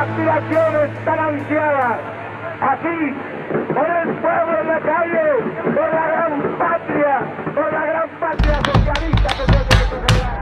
aspiraciones tan ansiadas, así, por el pueblo en la calle, por la gran patria socialista que tiene que preservar.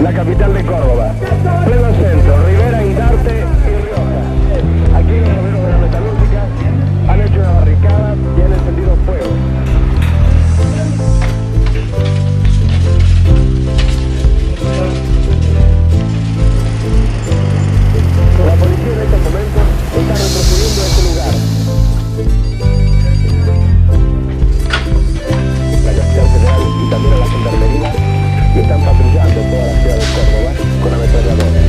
La capital de Córdoba, pleno centro, Rivera, Indarte y Rioja. Aquí los obreros de la metalúrgica han hecho una barricada y han encendido fuego. La policía en estos momentos está retrocediendo a este lugar. La capital federal y también a la gendarmería que están patrullando toda la ciudad de Córdoba con ametralladoras.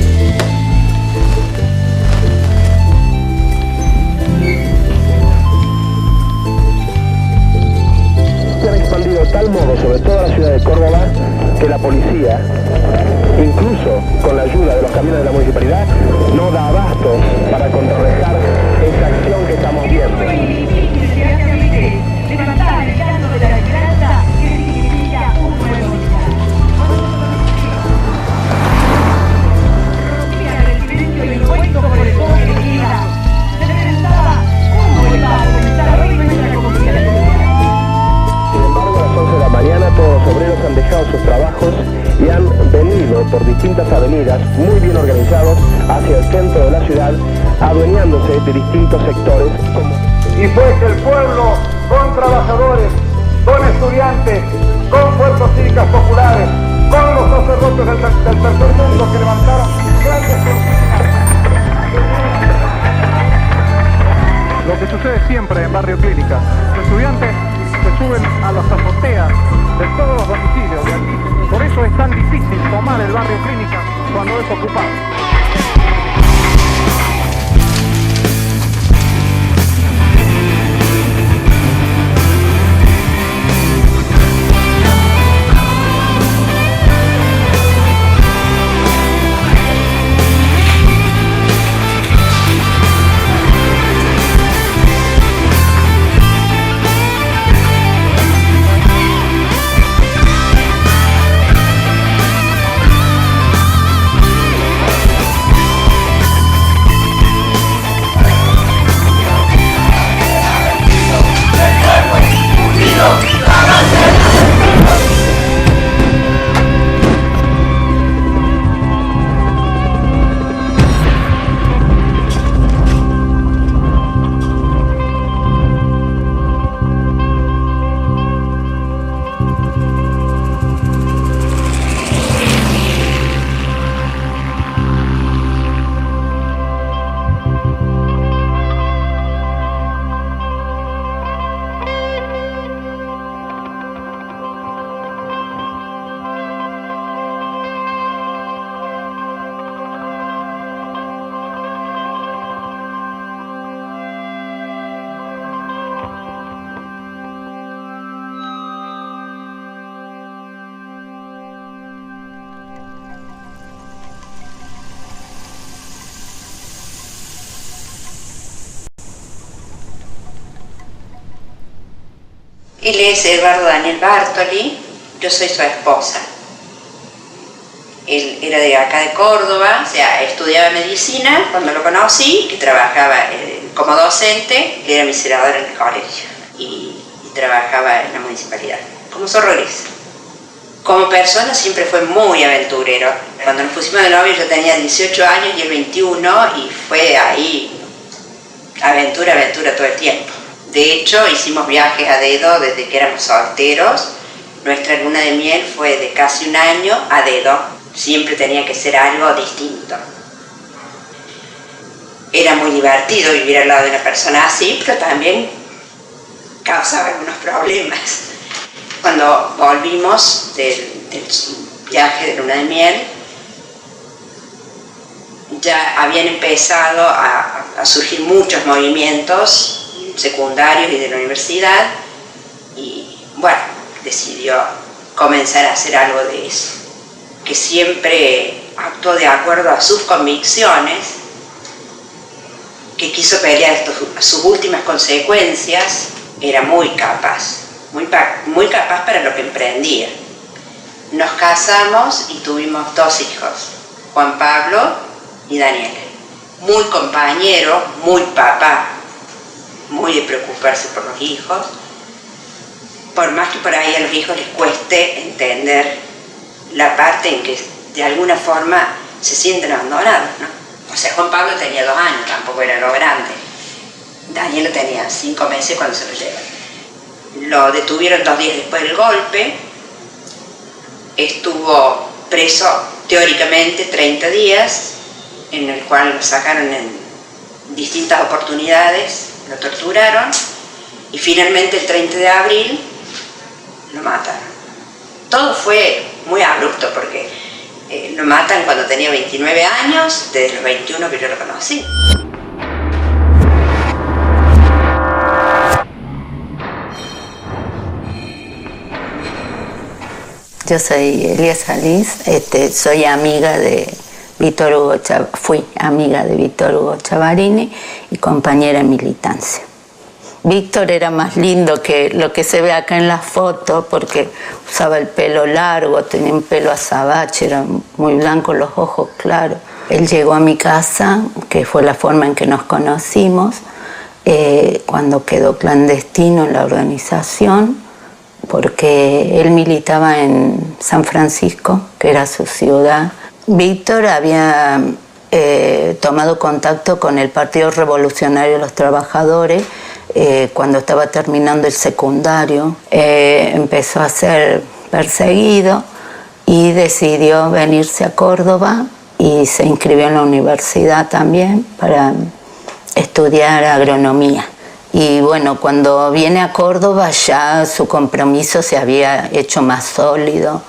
Se han expandido de tal modo sobre toda la ciudad de Córdoba que la policía, incluso con la ayuda de los camiones de la municipalidad, no da abasto para contrarrestar esta acción que estamos viendo. Levantar el canto de la esperanza que significa un nuevo día. avenidas muy bien organizados hacia el centro de la ciudad, adueñándose de distintos sectores como... Y fuese el pueblo con trabajadores, con estudiantes, con fuerzas cívicas populares, con los sacerdotes del tercer mundo que levantaron grandes cortinas. Lo que sucede siempre en Barrio Clínica. Los estudiantes se suben a las azoteas de todos los domicilios de aquí. Por eso es tan difícil tomar el Barrio Clínica cuando es ocupado. Él es Eduardo Daniel Bartoli, yo soy su esposa. Él era de acá de Córdoba, o sea, estudiaba medicina cuando lo conocí, que trabajaba como docente, era mi celador en el colegio y trabajaba en la municipalidad como zorrolista. Como persona siempre fue muy aventurero. Cuando nos pusimos de novio yo tenía 18 años y él 21 y fue ahí aventura todo el tiempo. De hecho, hicimos viajes a dedo desde que éramos solteros. Nuestra luna de miel fue de casi un año a dedo. Siempre tenía que ser algo distinto. Era muy divertido vivir al lado de una persona así, pero también causaba algunos problemas. Cuando volvimos del viaje de luna de miel, ya habían empezado a surgir muchos movimientos secundarios y de la universidad y bueno, decidió comenzar a hacer algo de eso, que siempre actuó de acuerdo a sus convicciones, que quiso pelear sus últimas consecuencias, era muy capaz para lo que emprendía. Nos casamos y tuvimos 2 hijos, Juan Pablo y Daniel. Muy compañero, muy papá, muy de preocuparse por los hijos, por más que por ahí a los hijos les cueste entender la parte en que de alguna forma se sienten abandonados, ¿no? O sea, Juan Pablo tenía 2 años, tampoco era lo grande. Daniel tenía 5 meses cuando se lo llevan. Lo detuvieron 2 días después del golpe, estuvo preso teóricamente 30 días, en el cual lo sacaron en distintas oportunidades, lo torturaron y finalmente el 30 de abril lo mataron. Todo fue muy abrupto porque lo matan cuando tenía 29 años, desde los 21 que yo lo conocí. Yo soy Elia Salís, soy amiga de Víctor Hugo fui amiga de Víctor Hugo Chavarini y compañera en militancia. Víctor era más lindo que lo que se ve acá en la foto porque usaba el pelo largo, tenía un pelo azabache, era muy blanco, los ojos claros. Él llegó a mi casa, que fue la forma en que nos conocimos, cuando quedó clandestino en la organización, porque él militaba en San Francisco, que era su ciudad, Víctor había tomado contacto con el Partido Revolucionario de los Trabajadores cuando estaba terminando el secundario. Empezó a ser perseguido y decidió venirse a Córdoba y se inscribió en la universidad también para estudiar agronomía. Y bueno, cuando viene a Córdoba ya su compromiso se había hecho más sólido,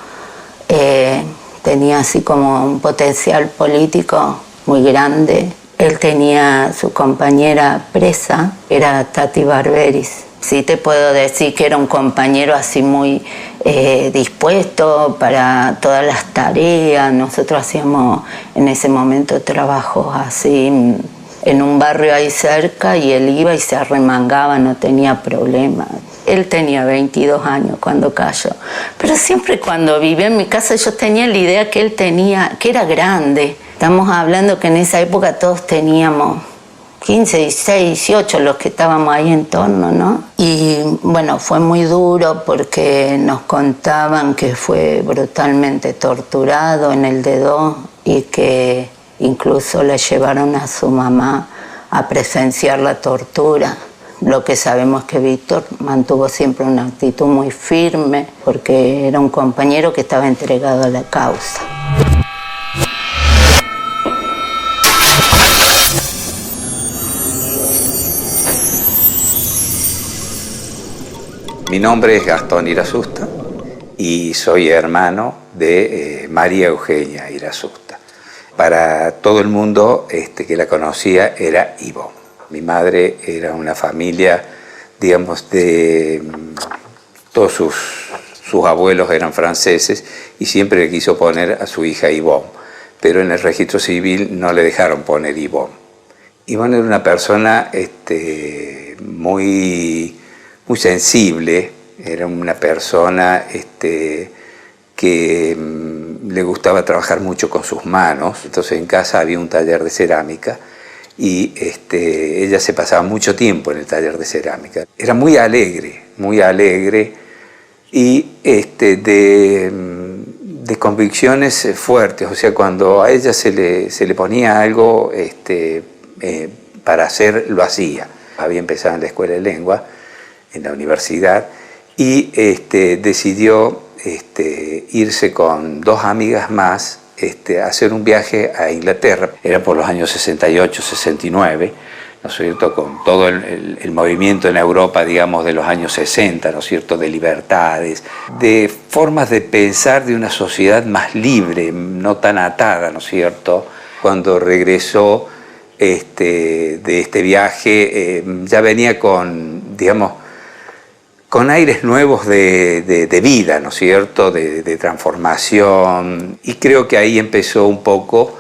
tenía así como un potencial político muy grande. Él tenía su compañera presa, era Tati Barberis. Sí te puedo decir que era un compañero así muy dispuesto para todas las tareas. Nosotros hacíamos en ese momento trabajos así en un barrio ahí cerca y él iba y se arremangaba, no tenía problema. Él tenía 22 años cuando cayó, pero siempre cuando vivía en mi casa yo tenía la idea que él tenía, que era grande. Estamos hablando que en esa época todos teníamos 15, 16, 18 los que estábamos ahí en torno, ¿no? Y bueno, fue muy duro porque nos contaban que fue brutalmente torturado en el dedo y que incluso le llevaron a su mamá a presenciar la tortura. Lo que sabemos es que Víctor mantuvo siempre una actitud muy firme porque era un compañero que estaba entregado a la causa. Mi nombre es Gastón Irasusta y soy hermano de María Eugenia Irasusta. Para todo el mundo que la conocía era Ivonne. Mi madre era una familia, digamos, de todos sus abuelos eran franceses y siempre le quiso poner a su hija Ivonne, pero en el registro civil no le dejaron poner Ivonne. Ivonne era una persona muy sensible, era una persona que le gustaba trabajar mucho con sus manos. Entonces en casa había un taller de cerámica y ella se pasaba mucho tiempo en el taller de cerámica. Era muy alegre y de convicciones fuertes. O sea, cuando a ella se le ponía algo para hacer, lo hacía. Había empezado en la escuela de lengua, en la universidad, y decidió irse con dos amigas más a hacer un viaje a Inglaterra. Era por los años 68, 69, ¿no es cierto?, con todo el movimiento en Europa, digamos, de los años 60, ¿no es cierto?, de libertades, de formas de pensar de una sociedad más libre, no tan atada, ¿no es cierto? Cuando regresó de este viaje, ya venía con, digamos, con aires nuevos de vida, ¿no es cierto?, de transformación, y creo que ahí empezó un poco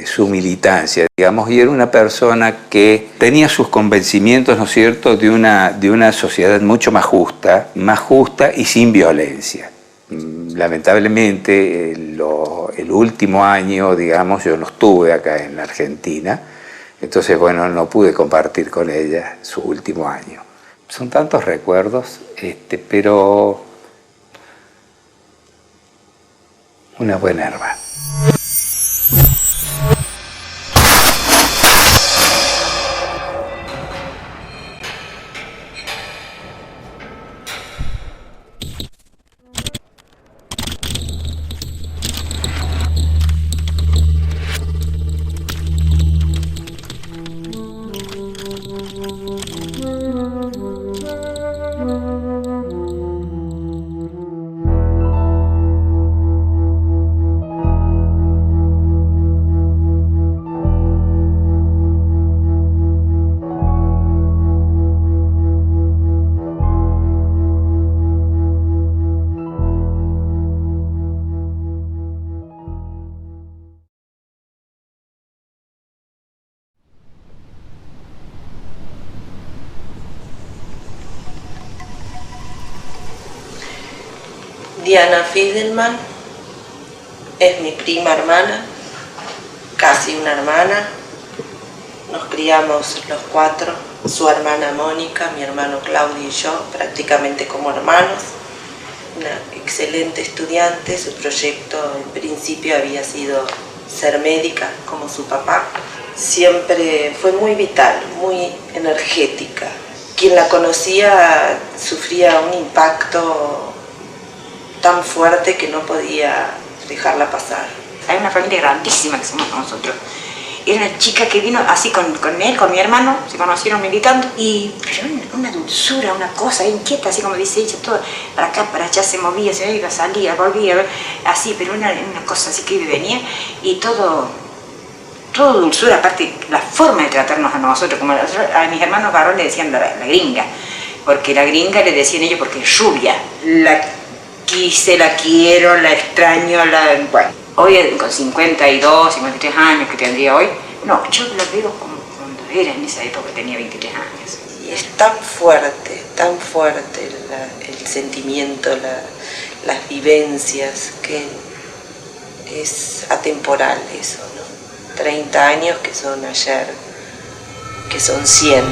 su militancia, digamos, y era una persona que tenía sus convencimientos, ¿no es cierto?, de una sociedad mucho más justa y sin violencia. Lamentablemente, el último año, digamos, yo no estuve acá en la Argentina, entonces, bueno, no pude compartir con ella su último año. Son tantos recuerdos, pero una buena hermana. Diana Fidelman es mi prima hermana, casi una hermana. Nos criamos los cuatro, su hermana Mónica, mi hermano Claudio y yo, prácticamente como hermanos. una excelente estudiante. Su proyecto en principio había sido ser médica como su papá. Siempre fue muy vital, muy energética. Quien la conocía sufría un impacto tan fuerte que no podía dejarla pasar. Hay una familia grandísima que somos nosotros. Era una chica que vino así con él, con mi hermano, se conocieron militando, pero una dulzura, una cosa inquieta, así como dice ella, todo para acá, para allá se movía, se iba, salía, volvía, así, pero una cosa así que iba y venía, y todo dulzura, aparte la forma de tratarnos a nosotros, como a mis hermanos varones le decían la gringa, porque la gringa le decían ellos porque es rubia, la quise, la quiero, la extraño, bueno. Hoy con 52, 53 años que tendría hoy, no, yo la veo como cuando era en esa época, tenía 23 años. Y es tan fuerte el sentimiento, las vivencias, que es atemporal eso, ¿no? 30 años que son ayer, que son 100.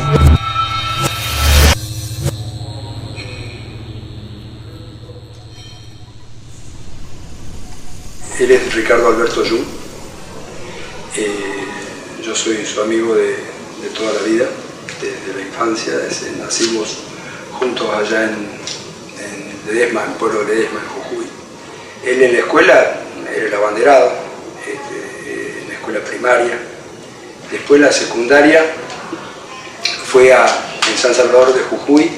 Él es Ricardo Alberto Yu. Yo soy su amigo de toda la vida, desde la infancia. Nacimos juntos allá en Ledesma, en el pueblo de Ledesma, en Jujuy. Él en la escuela era el abanderado, en la escuela primaria. Después la secundaria fue en San Salvador de Jujuy.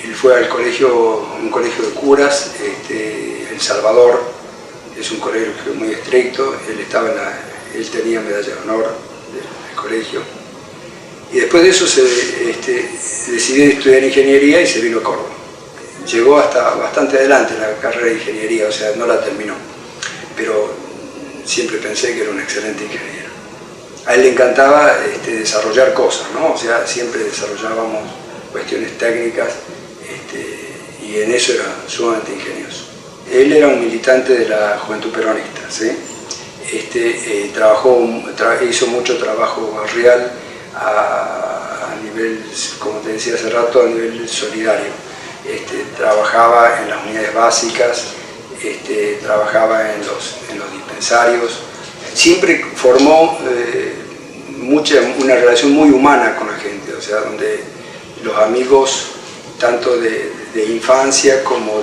Él fue al colegio, un colegio de curas, El Salvador. Es un colegio muy estricto. Él tenía medalla de honor del colegio. Y después de eso decidió estudiar ingeniería y se vino a Córdoba. Llegó hasta bastante adelante en la carrera de ingeniería, o sea, no la terminó. Pero siempre pensé que era un excelente ingeniero. A él le encantaba desarrollar cosas, ¿no? O sea, siempre desarrollábamos cuestiones técnicas y en eso era sumamente ingenioso. Él era un militante de la Juventud Peronista, ¿sí? Hizo mucho trabajo barrial a nivel, como te decía hace rato, a nivel solidario. Trabajaba en las unidades básicas, trabajaba en los dispensarios. Siempre formó una relación muy humana con la gente, o sea, donde los amigos, tanto de infancia como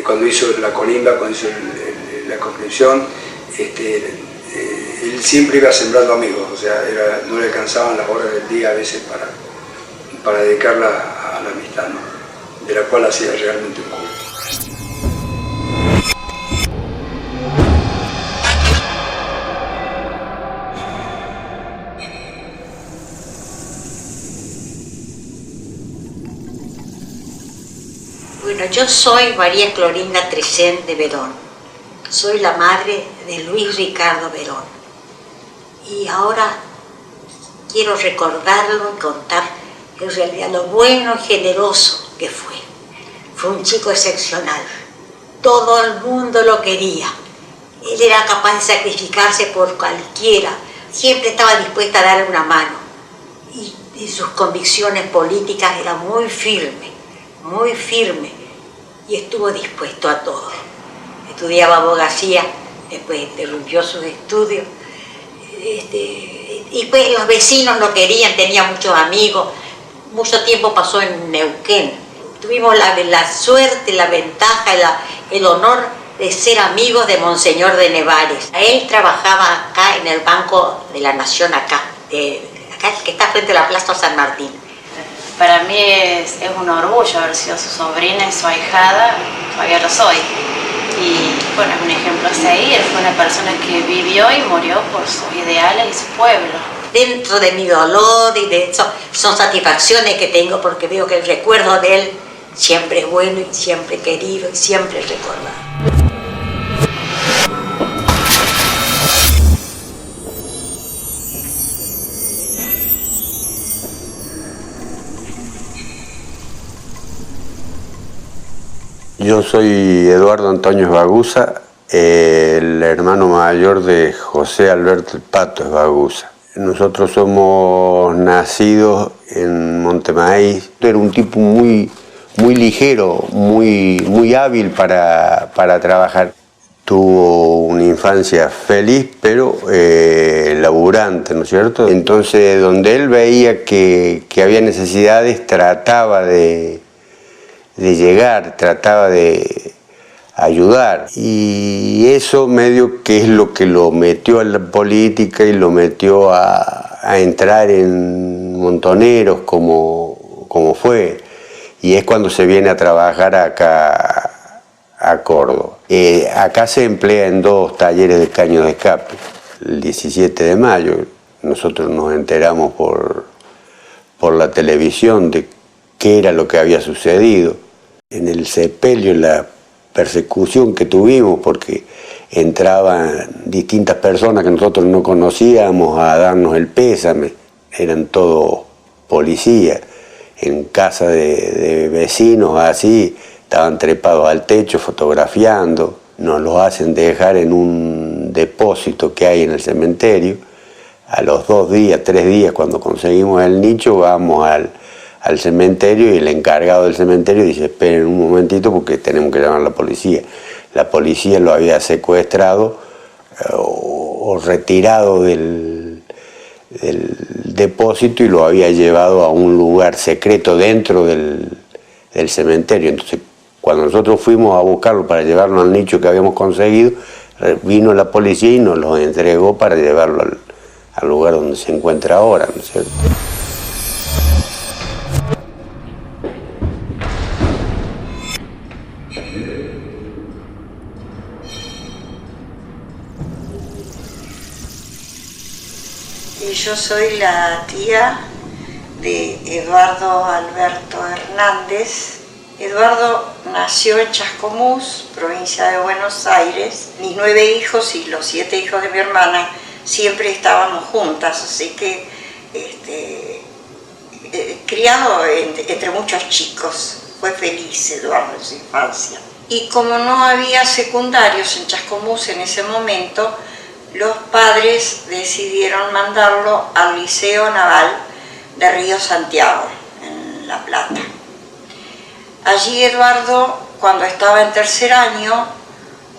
cuando hizo la colimba, cuando hizo la conscripción, él siempre iba sembrando amigos, o sea, no le alcanzaban las horas del día a veces para dedicarla a la amistad, ¿no? De la cual hacía realmente un culto. Bueno, yo soy María Clorinda Tresén de Verón. Soy la madre de Luis Ricardo Verón. Y ahora quiero recordarlo y contar en realidad lo bueno y generoso que fue. Fue un chico excepcional. Todo el mundo lo quería. Él era capaz de sacrificarse por cualquiera. Siempre estaba dispuesta a darle una mano. Y sus convicciones políticas eran muy firmes. Y estuvo dispuesto a todo. Estudiaba abogacía, después interrumpió sus estudios, y pues los vecinos lo querían, tenía muchos amigos, mucho tiempo pasó en Neuquén. Tuvimos la suerte, la ventaja, el honor de ser amigos de Monseñor de Nevares. Él trabajaba acá en el Banco de la Nación, acá que está frente a la Plaza San Martín. Para mí es un orgullo haber sido su sobrina y su ahijada, todavía lo soy. Y bueno, es un ejemplo a seguir, fue una persona que vivió y murió por sus ideales y su pueblo. Dentro de mi dolor y de eso, son satisfacciones que tengo porque veo que el recuerdo de él siempre es bueno y siempre querido y siempre recordado. Yo soy Eduardo Antonio Esbaguza, el hermano mayor de José Alberto el Pato Esbaguza. Nosotros somos nacidos en Montemaíz. Era un tipo muy muy ligero, muy hábil para trabajar. Tuvo una infancia feliz, pero laburante, ¿no es cierto? Entonces, donde él veía que había necesidades, trataba de llegar, trataba de ayudar. Y eso medio que es lo que lo metió a la política y lo metió a entrar en Montoneros como fue. Y es cuando se viene a trabajar acá a Córdoba. Acá se emplea en 2 talleres de caño de escape. El 17 de mayo nosotros nos enteramos por la televisión de qué era lo que había sucedido. En el sepelio, la persecución que tuvimos, porque entraban distintas personas que nosotros no conocíamos a darnos el pésame, eran todos policías, en casa de vecinos así, estaban trepados al techo fotografiando, nos los hacen dejar en un depósito que hay en el cementerio. A los 2 días, 3 días, cuando conseguimos el nicho, vamos al cementerio y el encargado del cementerio dice: esperen un momentito porque tenemos que llamar a la policía. La policía lo había secuestrado o retirado del depósito y lo había llevado a un lugar secreto dentro del cementerio. Entonces, cuando nosotros fuimos a buscarlo para llevarlo al nicho que habíamos conseguido, vino la policía y nos lo entregó para llevarlo al lugar donde se encuentra ahora, ¿no es cierto? Yo soy la tía de Eduardo Alberto Hernández. Eduardo nació en Chascomús, provincia de Buenos Aires. Mis 9 hijos y los 7 hijos de mi hermana siempre estábamos juntas, así que criado entre muchos chicos. Fue feliz Eduardo en su infancia. Y como no había secundarios en Chascomús en ese momento, los padres decidieron mandarlo al Liceo Naval de Río Santiago, en La Plata. Allí Eduardo, cuando estaba en 3er año,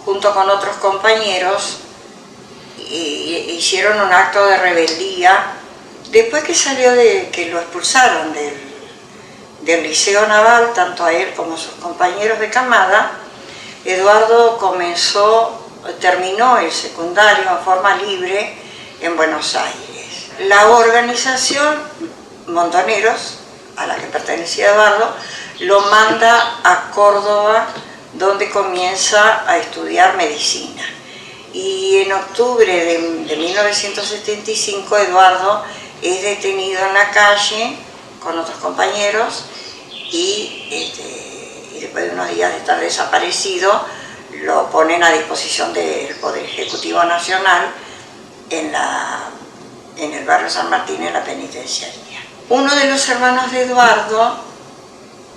junto con otros compañeros, hicieron un acto de rebeldía. Después que salió que lo expulsaron del Liceo Naval, tanto a él como a sus compañeros de camada, Eduardo terminó el secundario en forma libre en Buenos Aires. La organización Montoneros, a la que pertenecía Eduardo, lo manda a Córdoba, donde comienza a estudiar medicina. Y en octubre de 1975 Eduardo es detenido en la calle con otros compañeros y después de unos días de estar desaparecido lo ponen a disposición del Poder Ejecutivo Nacional en el barrio San Martín, en la penitenciaría. Uno de los hermanos de Eduardo,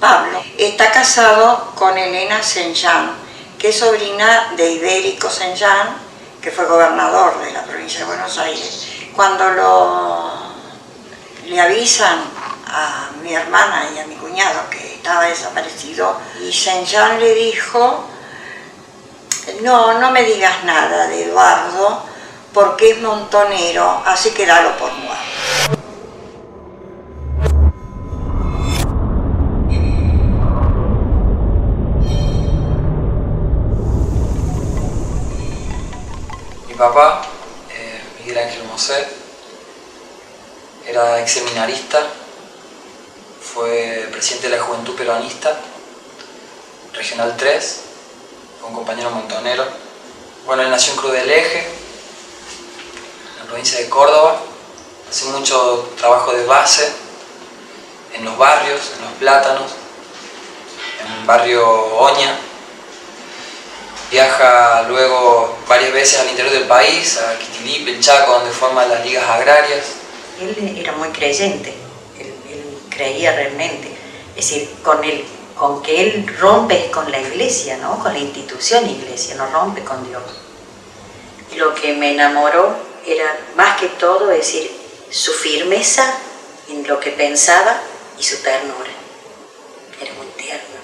Pablo, está casado con Elena Senján, que es sobrina de Ibérico Senján, que fue gobernador de la provincia de Buenos Aires. Cuando le avisan a mi hermana y a mi cuñado que estaba desaparecido, y Senján le dijo: no me digas nada de Eduardo porque es montonero, así que dalo por muerto. Mi papá, Miguel Ángel Mosé, era exseminarista, fue presidente de la Juventud Peronista, Regional 3, fue un compañero montonero. Bueno, él nació en Cruz del Eje, en la provincia de Córdoba, hace mucho trabajo de base en los barrios, en Los Plátanos, en el barrio Oña. Viaja luego varias veces al interior del país, a Quitilipe, el Chaco, donde forma las ligas agrarias. Él era muy creyente, él creía realmente, es decir, con que él rompe con la iglesia, ¿no? Con la institución iglesia, no rompe con Dios. Lo que me enamoró era más que todo, es decir, su firmeza en lo que pensaba y su ternura. Era muy tierno.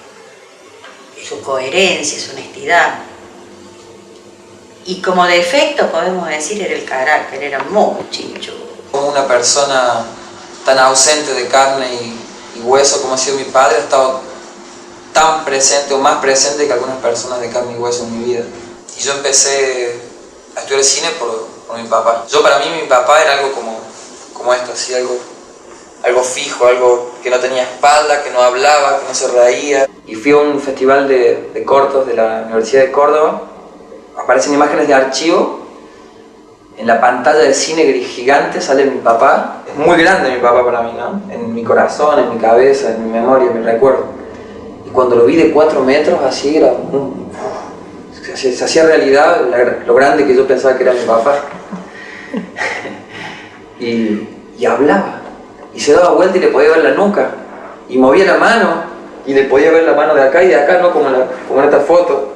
su coherencia, su honestidad. Y como defecto podemos decir era el carácter, era muy chinchudo. Como una persona tan ausente de carne y hueso como ha sido mi padre, ha estado tan presente o más presente que algunas personas de carne y hueso en mi vida. Y yo empecé a estudiar cine por mi papá. Para mí mi papá era algo como esto, así, algo fijo, algo que no tenía espalda, que no hablaba, que no se reía. Y fui a un festival de cortos de la Universidad de Córdoba. Aparecen imágenes de archivo. En la pantalla de cine gigante sale mi papá. Es muy grande mi papá para mí, ¿no? En mi corazón, en mi cabeza, en mi memoria, en mi recuerdo. Y cuando lo vi de 4 metros, así era se hacía realidad lo grande que yo pensaba que era mi papá. y hablaba. Y se daba vuelta y le podía ver la nuca. Y movía la mano y le podía ver la mano de acá y de acá, ¿no? Como en esta foto.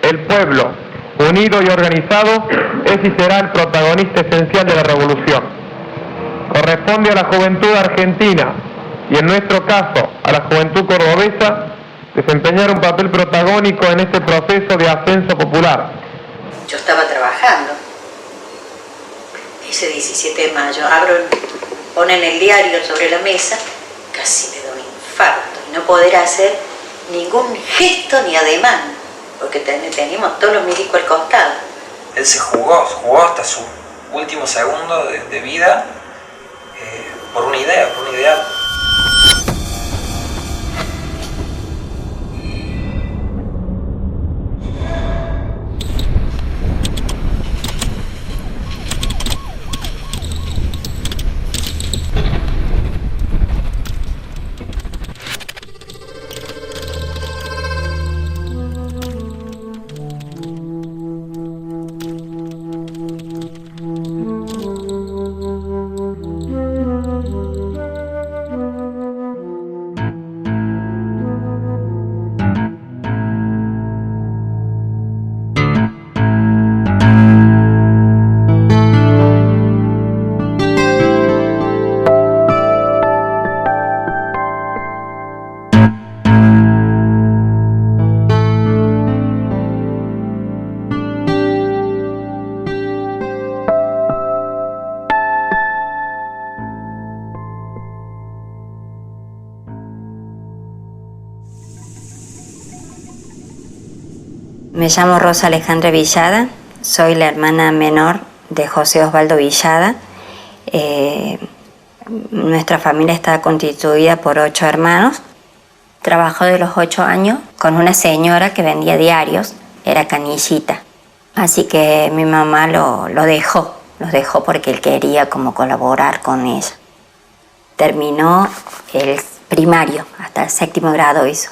El pueblo, unido y organizado, es y será el protagonista esencial de la revolución. Corresponde a la juventud argentina, y en nuestro caso, a la juventud cordobesa, desempeñar un papel protagónico en este proceso de ascenso popular. Yo estaba trabajando ese 17 de mayo, ponen el diario sobre la mesa, casi me da un infarto, y no poder hacer ningún gesto ni ademán, porque teníamos todos los milicos al costado. Él se jugó hasta su último segundo de vida por una idea, por un ideal. Me llamo Rosa Alejandra Villada, soy la hermana menor de José Osvaldo Villada. Nuestra familia está constituida por 8 hermanos. Trabajó de los 8 años con una señora que vendía diarios, era canillita. Así que mi mamá los dejó porque él quería como colaborar con ella. Terminó el primario, hasta el 7º grado hizo.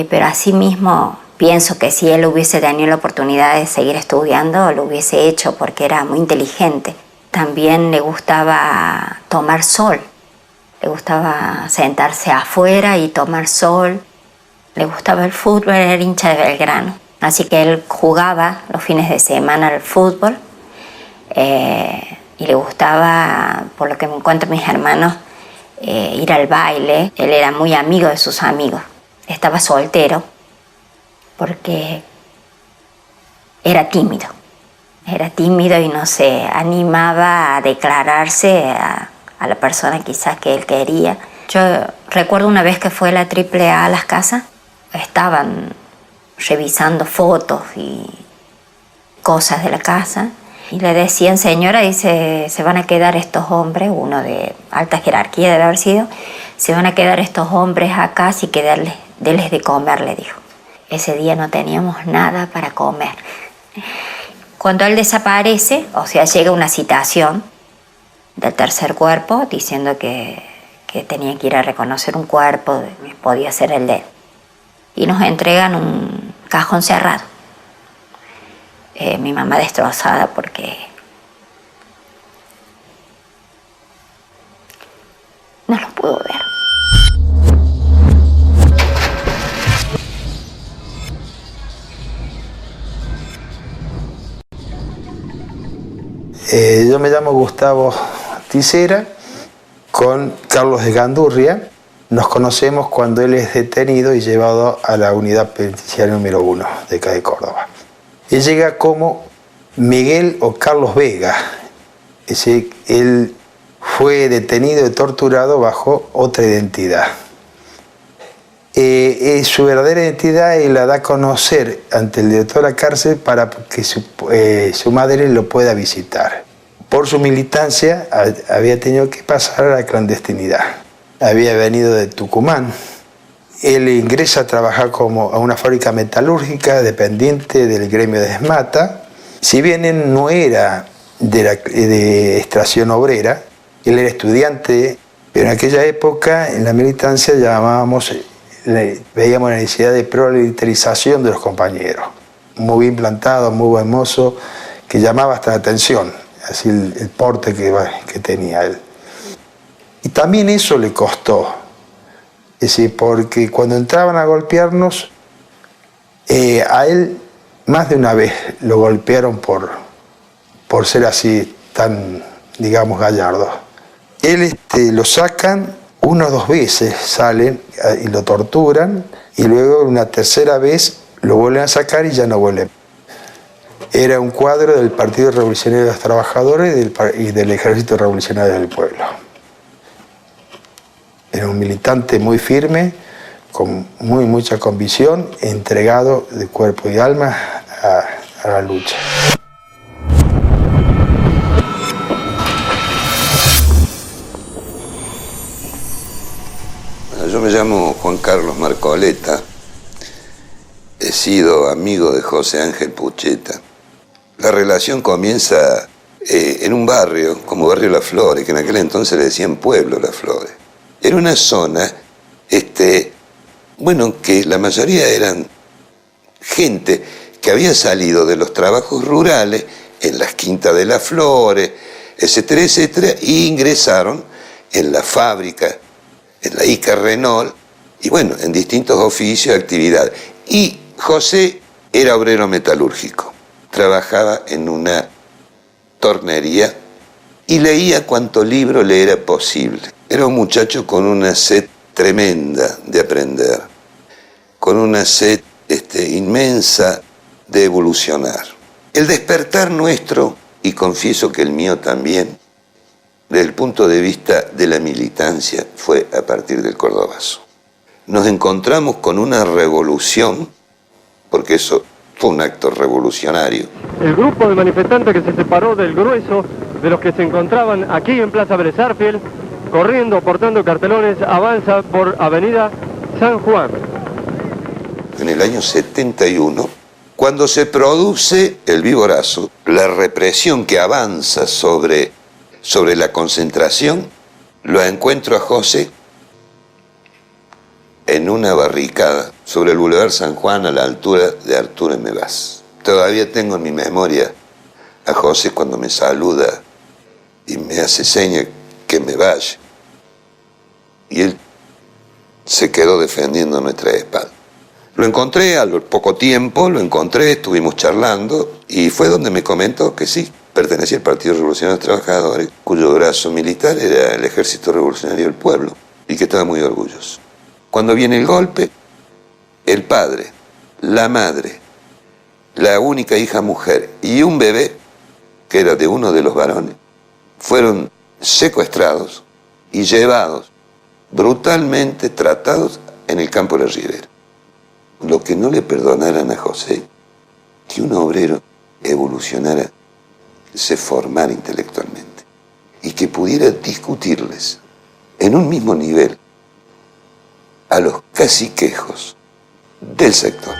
Pero así mismo pienso que si él hubiese tenido la oportunidad de seguir estudiando, lo hubiese hecho porque era muy inteligente. También le gustaba tomar sol, le gustaba sentarse afuera y tomar sol. Le gustaba el fútbol, era hincha de Belgrano. Así que él jugaba los fines de semana al fútbol y le gustaba, por lo que me encuentro mis hermanos, ir al baile. Él era muy amigo de sus amigos. Estaba soltero porque era tímido y no se animaba a declararse a la persona quizás que él quería. Yo recuerdo una vez que fue a la AAA a las casas, estaban revisando fotos y cosas de la casa y le decían, señora, dice, se van a quedar estos hombres, uno de alta jerarquía debe haber sido, se van a quedar estos hombres acá, así que denles de comer, le dijo. Ese día no teníamos nada para comer. Cuando él desaparece, o sea, llega una citación del tercer cuerpo diciendo que tenía que ir a reconocer un cuerpo, podía ser el de él. Y nos entregan un cajón cerrado. Mi mamá destrozada porque no lo pudo ver. Yo me llamo Gustavo Tisera, con Carlos de Gandurria. nos conocemos cuando él es detenido y llevado a la unidad penitenciaria número 1 de acá de Córdoba. Él llega como Miguel o Carlos Vega. Es decir, él fue detenido y torturado bajo otra identidad. Su verdadera identidad él la da a conocer ante el director de la cárcel para que su madre lo pueda visitar. Por su militancia había tenido que pasar a la clandestinidad. Había venido de Tucumán. Él ingresa a trabajar a una fábrica metalúrgica dependiente del gremio de Esmata. Si bien él no era de extracción obrera, él era estudiante, pero en aquella época en la militancia veíamos la necesidad de proletarización de los compañeros. Muy bien plantado, muy buen mozo, que llamaba hasta la atención, así el porte que tenía él. Y también eso le costó, es decir, porque cuando entraban a golpearnos, a él más de una vez lo golpearon por ser así tan, digamos, gallardo. Él lo sacan 1 o 2 veces, salen y lo torturan, y luego una tercera vez lo vuelven a sacar y ya no vuelven. Era un cuadro del Partido Revolucionario de los Trabajadores y del Ejército Revolucionario del Pueblo. Era un militante muy firme, con mucha convicción, entregado de cuerpo y alma a la lucha. Yo me llamo Juan Carlos Marcoleta, he sido amigo de José Ángel Pucheta. La relación comienza en un barrio, como Barrio Las Flores, que en aquel entonces le decían Pueblo Las Flores. Era una zona, que la mayoría eran gente que había salido de los trabajos rurales en las quintas de Las Flores, etcétera, etcétera, y ingresaron en la fábrica, en la ICA Renault, y bueno, en distintos oficios, actividades. Y José era obrero metalúrgico, trabajaba en una tornería y leía cuanto libro le era posible. Era un muchacho con una sed tremenda de aprender, con una sed inmensa de evolucionar. El despertar nuestro, y confieso que el mío también, desde el punto de vista de la militancia, fue a partir del Cordobazo. Nos encontramos con una revolución, porque eso fue un acto revolucionario. El grupo de manifestantes que se separó del grueso de los que se encontraban aquí en Plaza Vélez Sarsfield, corriendo, portando cartelones, avanza por Avenida San Juan. En el año 71, cuando se produce el Viborazo, la represión que avanza sobre la concentración, lo encuentro a José en una barricada sobre el Boulevard San Juan a la altura de Arturo M. Vaz. Todavía tengo en mi memoria a José cuando me saluda y me hace seña que me vaya. Y él se quedó defendiendo nuestra espalda. Lo encontré al poco tiempo, estuvimos charlando y fue donde me comentó que sí, pertenecía al Partido Revolucionario de los Trabajadores, cuyo brazo militar era el Ejército Revolucionario del Pueblo y que estaba muy orgulloso. Cuando viene el golpe, el padre, la madre, la única hija mujer y un bebé, que era de uno de los varones, fueron secuestrados y llevados, brutalmente tratados en el campo de la Ribera. Lo que no le perdonaran a José, que un obrero evolucionara, se formara intelectualmente y que pudiera discutirles en un mismo nivel a los caciquejos del sector.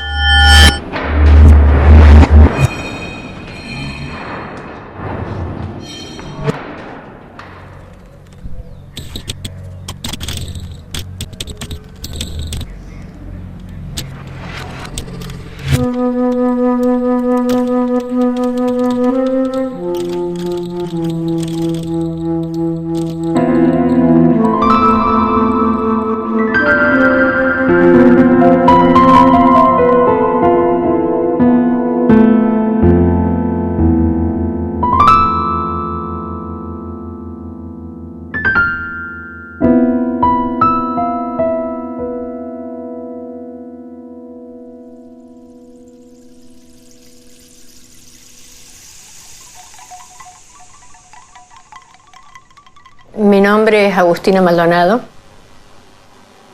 nombre es Agustina Maldonado.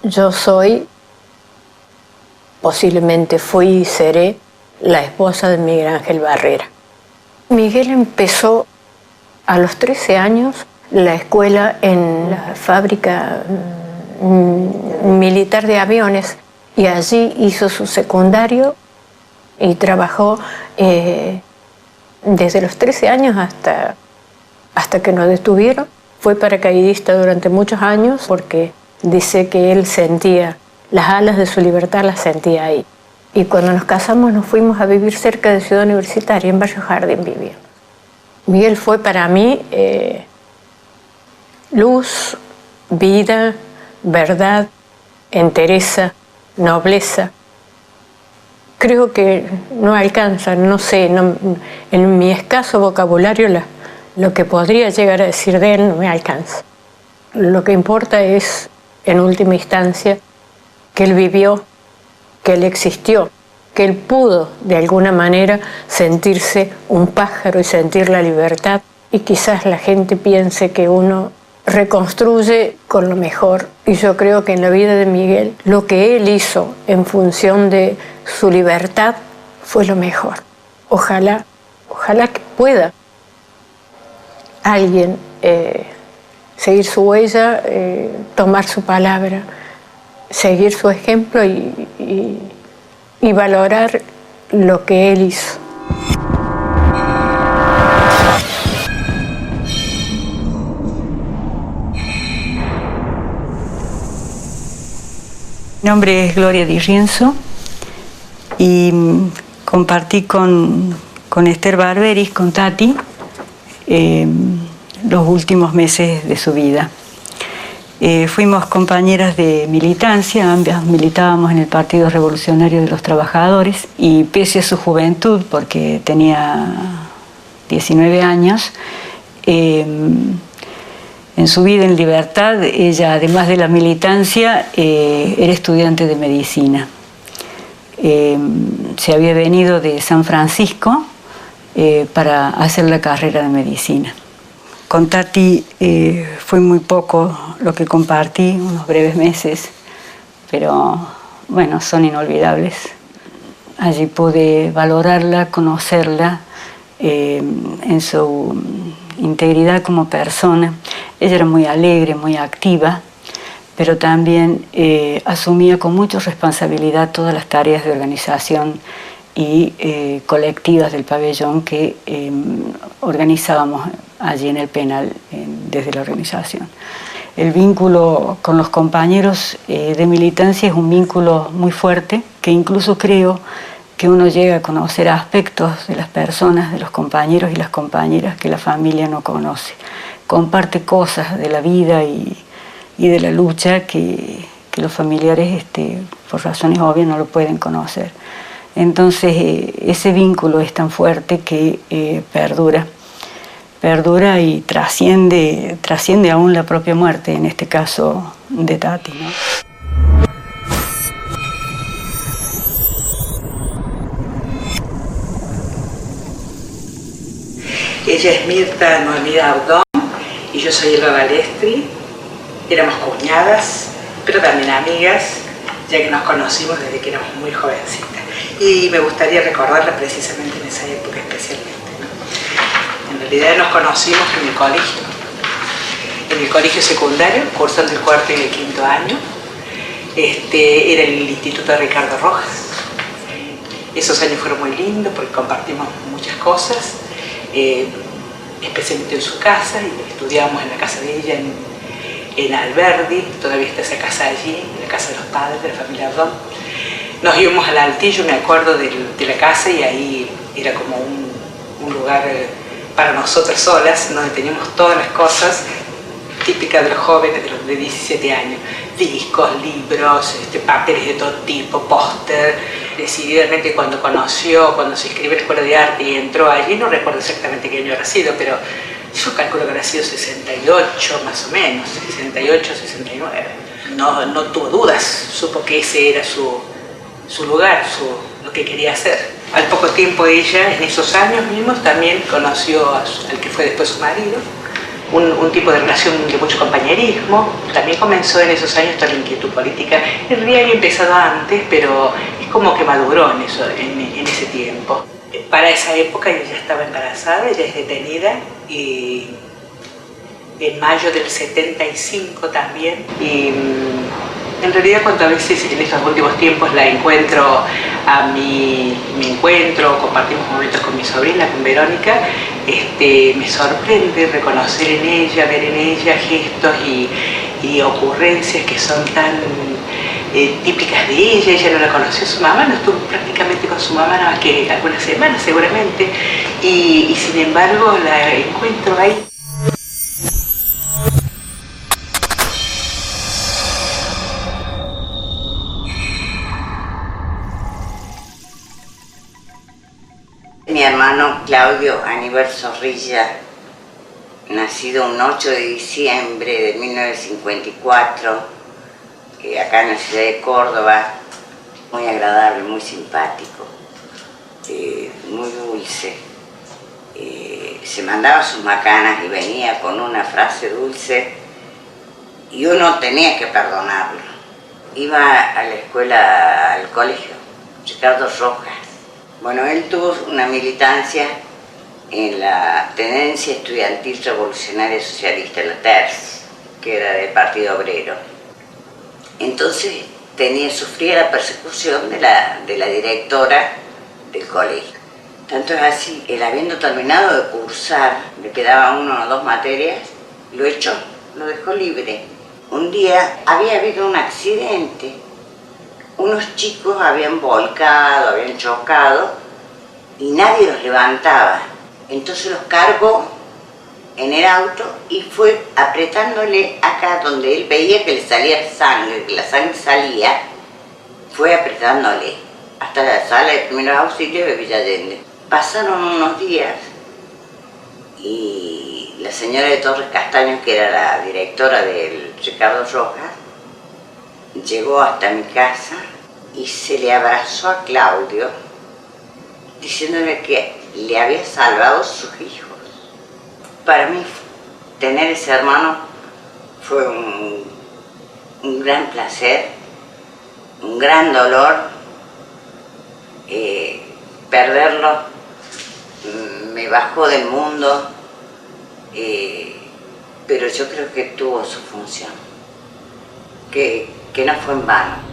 Yo soy, posiblemente fui y seré, la esposa de Miguel Ángel Barrera. Miguel empezó a los 13 años la escuela en la fábrica militar de aviones y allí hizo su secundario y trabajó desde los 13 años hasta que nos detuvieron. Fue paracaidista durante muchos años porque dice que él sentía las alas de su libertad, las sentía ahí. Y cuando nos casamos nos fuimos a vivir cerca de Ciudad Universitaria, en Barrio Jardín vivía. Miguel fue para mí luz, vida, verdad, entereza, nobleza. Creo que no alcanza, no sé, en mi escaso vocabulario lo que podría llegar a decir de él no me alcanza. Lo que importa es, en última instancia, que él vivió, que él existió, que él pudo, de alguna manera, sentirse un pájaro y sentir la libertad. Y quizás la gente piense que uno reconstruye con lo mejor. Y yo creo que en la vida de Miguel, lo que él hizo en función de su libertad fue lo mejor. Ojalá que pueda alguien seguir su huella, tomar su palabra, seguir su ejemplo y valorar lo que él hizo. Mi nombre es Gloria Di Rienzo y compartí con Esther Barberis, con Tati, los últimos meses de su vida. Fuimos compañeras de militancia, ambas militábamos en el Partido Revolucionario de los Trabajadores y pese a su juventud, porque tenía 19 años, en su vida en libertad, ella, además de la militancia, era estudiante de medicina. Se había venido de San Francisco para hacer la carrera de medicina. Con Tati fue muy poco lo que compartí, unos breves meses, pero bueno, son inolvidables. Allí pude valorarla, conocerla en su integridad como persona. Ella era muy alegre, muy activa, pero también asumía con mucha responsabilidad todas las tareas de organización y colectivas del pabellón que organizábamos allí en el penal desde la organización. El vínculo con los compañeros de militancia es un vínculo muy fuerte, que incluso creo que uno llega a conocer aspectos de las personas, de los compañeros y las compañeras que la familia no conoce. Comparte cosas de la vida y de la lucha que los familiares, por razones obvias, no lo pueden conocer. Entonces, ese vínculo es tan fuerte que perdura y trasciende aún la propia muerte, en este caso de Tati, ¿no? Ella es Mirta Noemí Audón y yo soy Elba Balestri. Éramos cuñadas, pero también amigas, ya que nos conocimos desde que éramos muy jovencitas. Y me gustaría recordarla precisamente en esa época especialmente, ¿no? En realidad nos conocimos en el colegio secundario, cursando el cuarto y el quinto año. Era el Instituto de Ricardo Rojas. Esos años fueron muy lindos porque compartimos muchas cosas, especialmente en su casa, y estudiábamos en la casa de ella en Alberdi. Todavía está esa casa allí, en la casa de los padres de la familia Ardón. Nos íbamos al Altillo, me acuerdo de la casa, y ahí era como un lugar para nosotras solas, donde teníamos todas las cosas típicas de los jóvenes de 17 años. Discos, libros, papeles de todo tipo, póster. Decididamente cuando se inscribió en la Escuela de Arte y entró allí, no recuerdo exactamente qué año habrá sido, pero yo calculo que habrá sido 68 más o menos, 68, 69. No tuvo dudas, supo que ese era su lugar, lo que quería hacer. Al poco tiempo ella, en esos años mismos, también conoció al que fue después su marido, un tipo de relación de mucho compañerismo. También comenzó en esos años toda la inquietud política. En realidad había empezado antes, pero es como que maduró en ese tiempo. Para esa época yo ya estaba embarazada, ella es detenida, y en mayo del 75 también. Y en realidad cuando a veces en estos últimos tiempos la encuentro, me encuentro, compartimos momentos con mi sobrina, con Verónica, me sorprende reconocer en ella, ver en ella gestos y ocurrencias que son tan típicas de ella. Ella no la conoció a su mamá, no estuvo prácticamente con su mamá nada más que algunas semanas seguramente, y sin embargo la encuentro ahí. Mi hermano Claudio Aníbal Zorrilla, nacido un 8 de diciembre de 1954, acá en la ciudad de Córdoba, muy agradable, muy simpático, muy dulce. Se mandaba sus macanas y venía con una frase dulce y uno tenía que perdonarlo. Iba a la escuela, al colegio Ricardo Rojas. Bueno, él tuvo una militancia en la Tenencia Estudiantil Revolucionaria Socialista, la TERS, que era del Partido Obrero. Entonces sufría la persecución de la directora del colegio. Tanto es así, él habiendo terminado de cursar, le quedaban 1 o 2 materias, lo echó, lo dejó libre. Un día había habido un accidente. Unos chicos habían volcado, habían chocado y nadie los levantaba. Entonces los cargó en el auto y fue apretándole acá donde él veía que le salía sangre, que la sangre salía, fue apretándole hasta la sala de primeros auxilios de Villa Allende. Pasaron unos días y la señora de Torres Castaño, que era la directora del Ricardo Rojas, llegó hasta mi casa y se le abrazó a Claudio diciéndole que le había salvado sus hijos. Para mí tener ese hermano fue un gran placer, un gran dolor. Perderlo me bajó del mundo, pero yo creo que tuvo su función, que no fue en vano.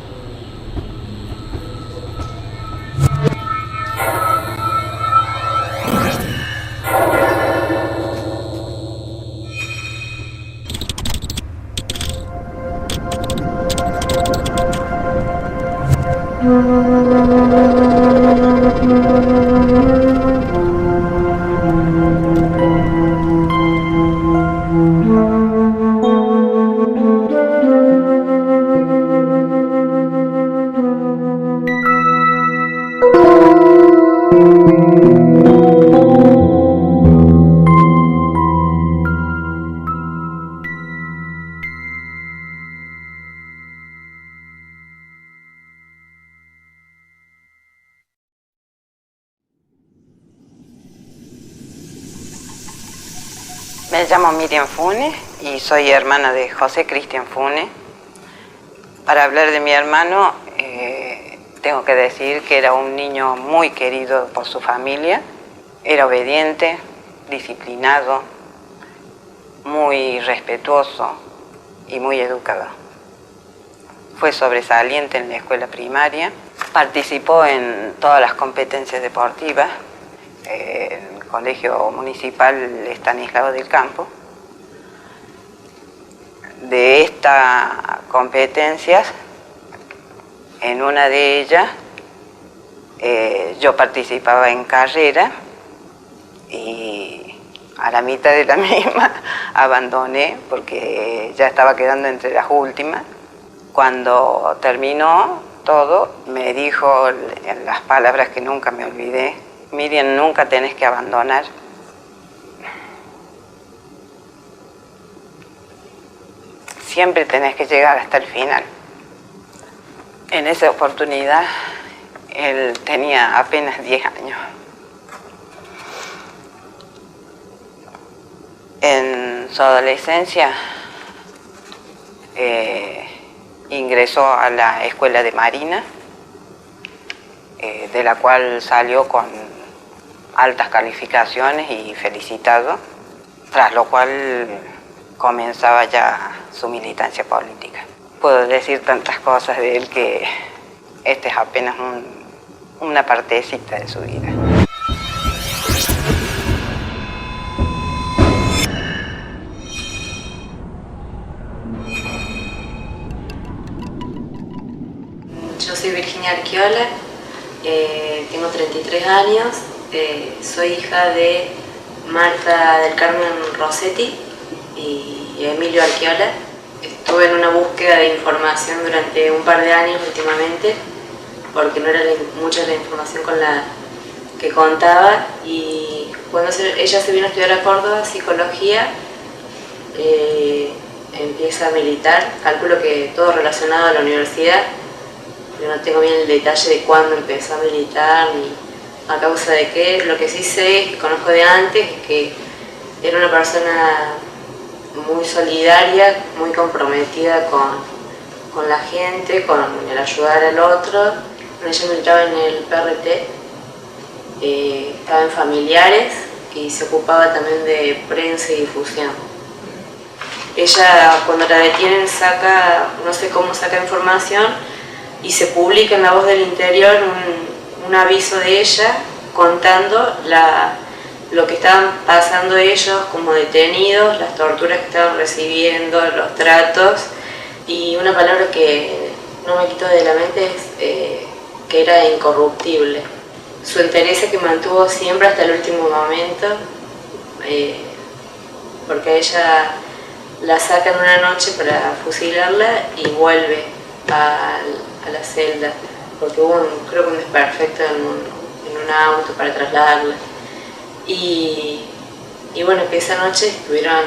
Me llamo Miriam Funes y soy hermana de José Cristian Funes. Para hablar de mi hermano, tengo que decir que era un niño muy querido por su familia. Era obediente, disciplinado, muy respetuoso y muy educado. Fue sobresaliente en la escuela primaria. Participó en todas las competencias deportivas. Colegio Municipal Estanislao del Campo. De estas competencias, en una de ellas, yo participaba en carrera y a la mitad de la misma abandoné porque ya estaba quedando entre las últimas. Cuando terminó todo, me dijo las palabras que nunca me olvidé: Miriam, nunca tenés que abandonar. Siempre tenés que llegar hasta el final. En esa oportunidad, él tenía apenas 10 años. En su adolescencia ingresó a la Escuela de Marina, de la cual salió con altas calificaciones y felicitado, tras lo cual comenzaba ya su militancia política. Puedo decir tantas cosas de él que este es apenas una partecita de su vida. Yo soy Virginia Arquiola, tengo 33 años, soy hija de Marta del Carmen Rossetti y Emilio Arquiola. Estuve en una búsqueda de información durante un par de años últimamente, porque no era mucha la información con la que contaba, y cuando ella se vino a estudiar a Córdoba psicología, empieza a militar, calculo que todo relacionado a la universidad, pero no tengo bien el detalle de cuándo empezó a militar ni a causa de qué. Lo que sí sé es que conozco de antes es que era una persona muy solidaria, muy comprometida con la gente, con el ayudar al otro. Ella militaba en el PRT, estaba en Familiares y se ocupaba también de prensa y difusión. Ella, cuando la detienen, saca, no sé cómo saca información, y se publica en La Voz del Interior un aviso de ella contando lo que estaban pasando ellos como detenidos, las torturas que estaban recibiendo, los tratos, y una palabra que no me quito de la mente es que era incorruptible. Su entereza que mantuvo siempre hasta el último momento, porque a ella la sacan una noche para fusilarla y vuelve a la celda, porque hubo creo que un desperfecto en un auto para trasladarla. Y bueno, que esa noche estuvieron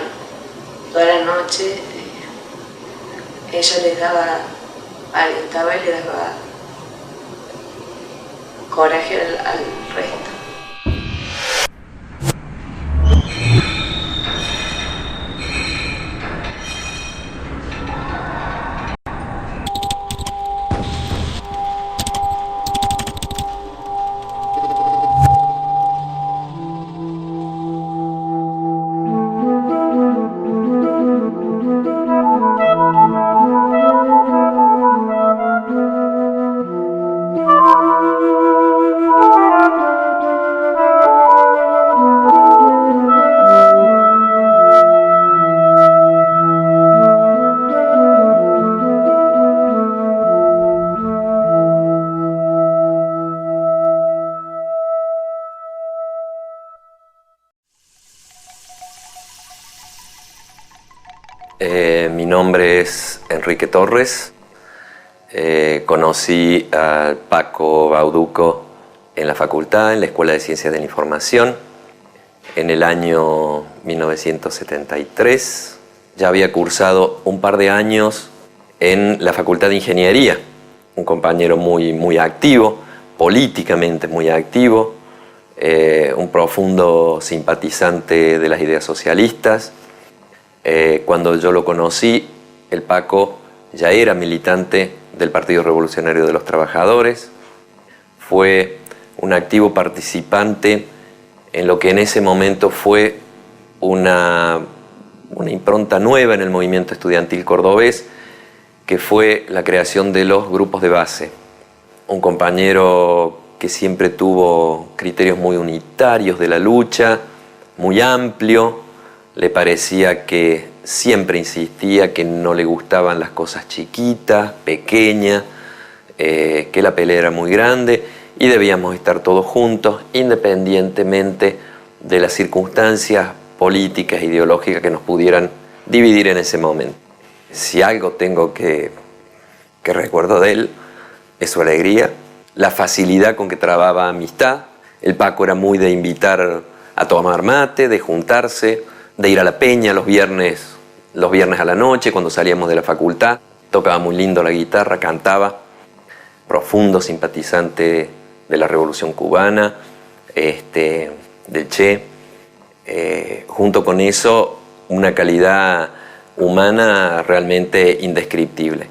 toda la noche, ella les daba, alentaba y les daba coraje al resto. Mi nombre es Enrique Torres. Conocí al Paco Bauducco en la facultad, en la Escuela de Ciencias de la Información, en el año 1973. Ya había cursado un par de años en la Facultad de Ingeniería, un compañero muy activo, políticamente muy activo, un profundo simpatizante de las ideas socialistas. Cuando yo lo conocí, el Paco ya era militante del Partido Revolucionario de los Trabajadores, fue un activo participante en lo que en ese momento fue una impronta nueva en el movimiento estudiantil cordobés, que fue la creación de los grupos de base. Un compañero que siempre tuvo criterios muy unitarios de la lucha, muy amplio. Le parecía que siempre insistía que no le gustaban las cosas chiquitas, pequeñas, que la pelea era muy grande y debíamos estar todos juntos, independientemente de las circunstancias políticas e ideológicas que nos pudieran dividir en ese momento. Si algo tengo que recuerdo de él, es su alegría, la facilidad con que trababa amistad. El Paco era muy de invitar a tomar mate, de juntarse, de ir a la peña los viernes a la noche cuando salíamos de la facultad. Tocaba muy lindo la guitarra, cantaba. Profundo simpatizante de la Revolución Cubana, del Che. Junto con eso, una calidad humana realmente indescriptible,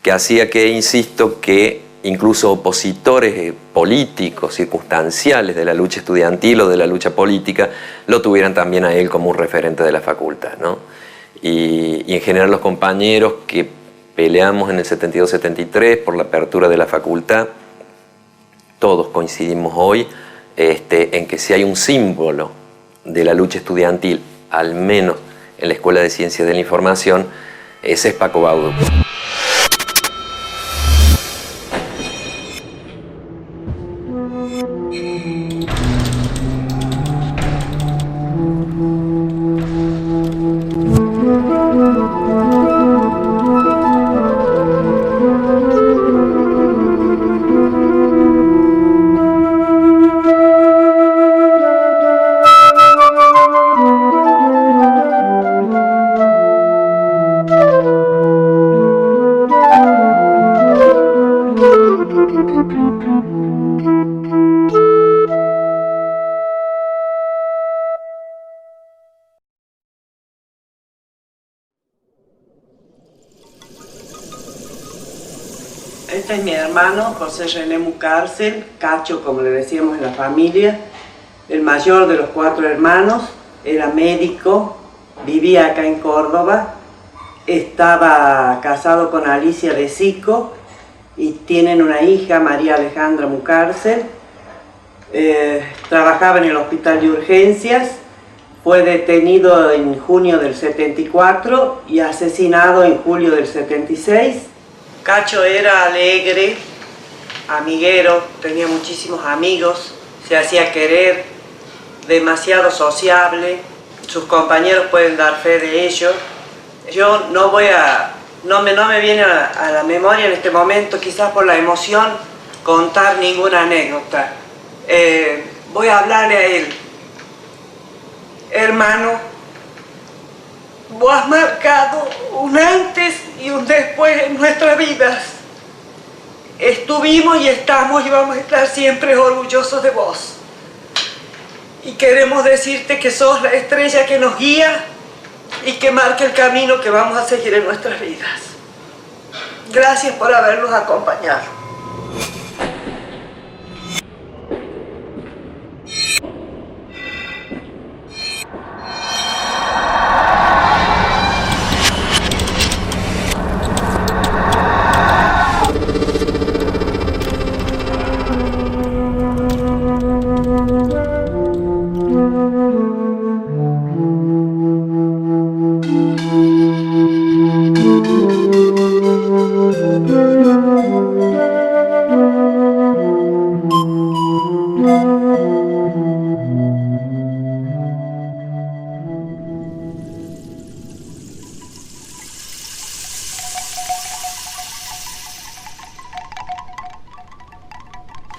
que hacía que, insisto, que incluso opositores políticos, circunstanciales de la lucha estudiantil o de la lucha política, lo tuvieran también a él como un referente de la facultad, ¿no? Y en general los compañeros que peleamos en el 72-73 por la apertura de la facultad, todos coincidimos hoy en que si hay un símbolo de la lucha estudiantil, al menos en la Escuela de Ciencias de la Información, ese es Paco Bauduc. Este es mi hermano, José René Mucárcel, Cacho como le decíamos en la familia, el mayor de los 4 hermanos, era médico, vivía acá en Córdoba, estaba casado con Alicia de Sico y tienen una hija, María Alejandra Mucárcel. Trabajaba en el hospital de urgencias, fue detenido en junio del 74 y asesinado en julio del 76. Cacho era alegre, amiguero, tenía muchísimos amigos, se hacía querer, demasiado sociable, sus compañeros pueden dar fe de ello. Yo no me viene a la memoria en este momento, quizás por la emoción, contar ninguna anécdota. Voy a hablarle a él. Hermano, vos has marcado un antes y un después en nuestras vidas. Estuvimos y estamos y vamos a estar siempre orgullosos de vos. Y queremos decirte que sos la estrella que nos guía y que marca el camino que vamos a seguir en nuestras vidas. Gracias por habernos acompañado.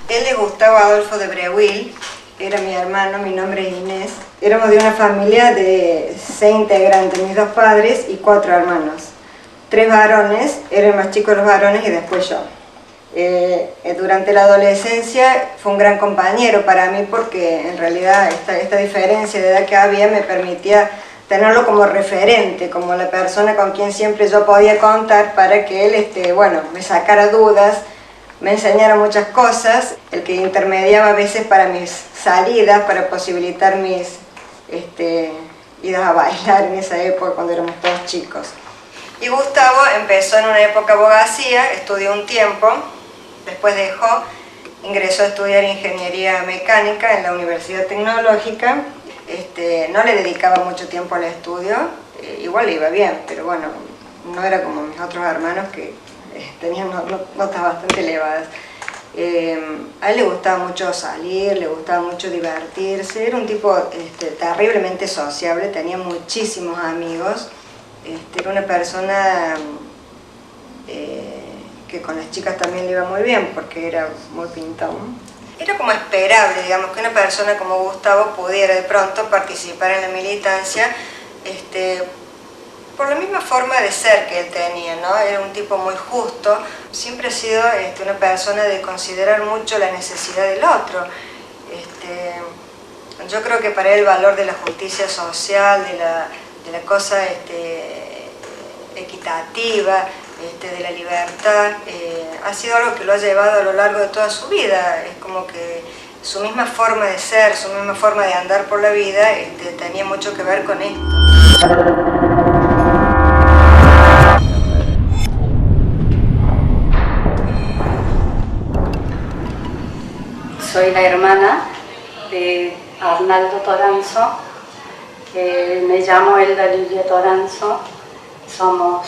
Él es Gustavo Adolfo de Breuil, era mi hermano, mi nombre es Inés. Éramos de una familia de 6 integrantes, mis 2 padres y 4 hermanos. 3 varones, eran más chicos los varones y después yo. Durante la adolescencia fue un gran compañero para mí porque en realidad esta diferencia de edad que había me permitía tenerlo como referente, como la persona con quien siempre yo podía contar para que él me sacara dudas, me enseñara muchas cosas, el que intermediaba a veces para mis salidas, para posibilitar mis idas a bailar en esa época cuando éramos todos chicos. Y Gustavo empezó en una época abogacía, estudió un tiempo, después dejó, ingresó a estudiar ingeniería mecánica en la Universidad Tecnológica. No le dedicaba mucho tiempo al estudio, igual le iba bien, pero bueno, no era como mis otros hermanos que tenían notas bastante elevadas. A él le gustaba mucho salir, le gustaba mucho divertirse, era un tipo terriblemente sociable, tenía muchísimos amigos, era una persona que con las chicas también le iba muy bien porque era muy pintón. Era como esperable, digamos, que una persona como Gustavo pudiera de pronto participar en la militancia por la misma forma de ser que él tenía, ¿no? Era un tipo muy justo, siempre ha sido una persona de considerar mucho la necesidad del otro. Yo creo que para él el valor de la justicia social, la cosa equitativa, de la libertad, ha sido algo que lo ha llevado a lo largo de toda su vida. Es como que su misma forma de ser, su misma forma de andar por la vida tenía mucho que ver con esto. Soy la hermana de Arnaldo Toranzo, me llamo Elda Lilia Toranzo, somos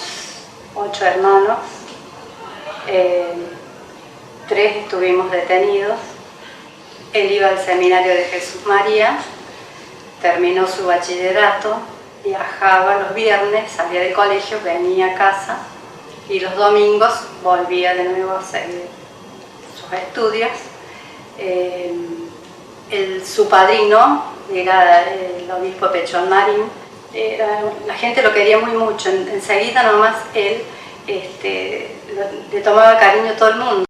8 hermanos, 3 estuvimos detenidos. Él iba al seminario de Jesús María, terminó su bachillerato, viajaba los viernes, salía del colegio, venía a casa y los domingos volvía de nuevo a hacer sus estudios. Su padrino era el obispo Pechón Marín. La gente lo quería muy mucho, enseguida nomás él le tomaba cariño a todo el mundo.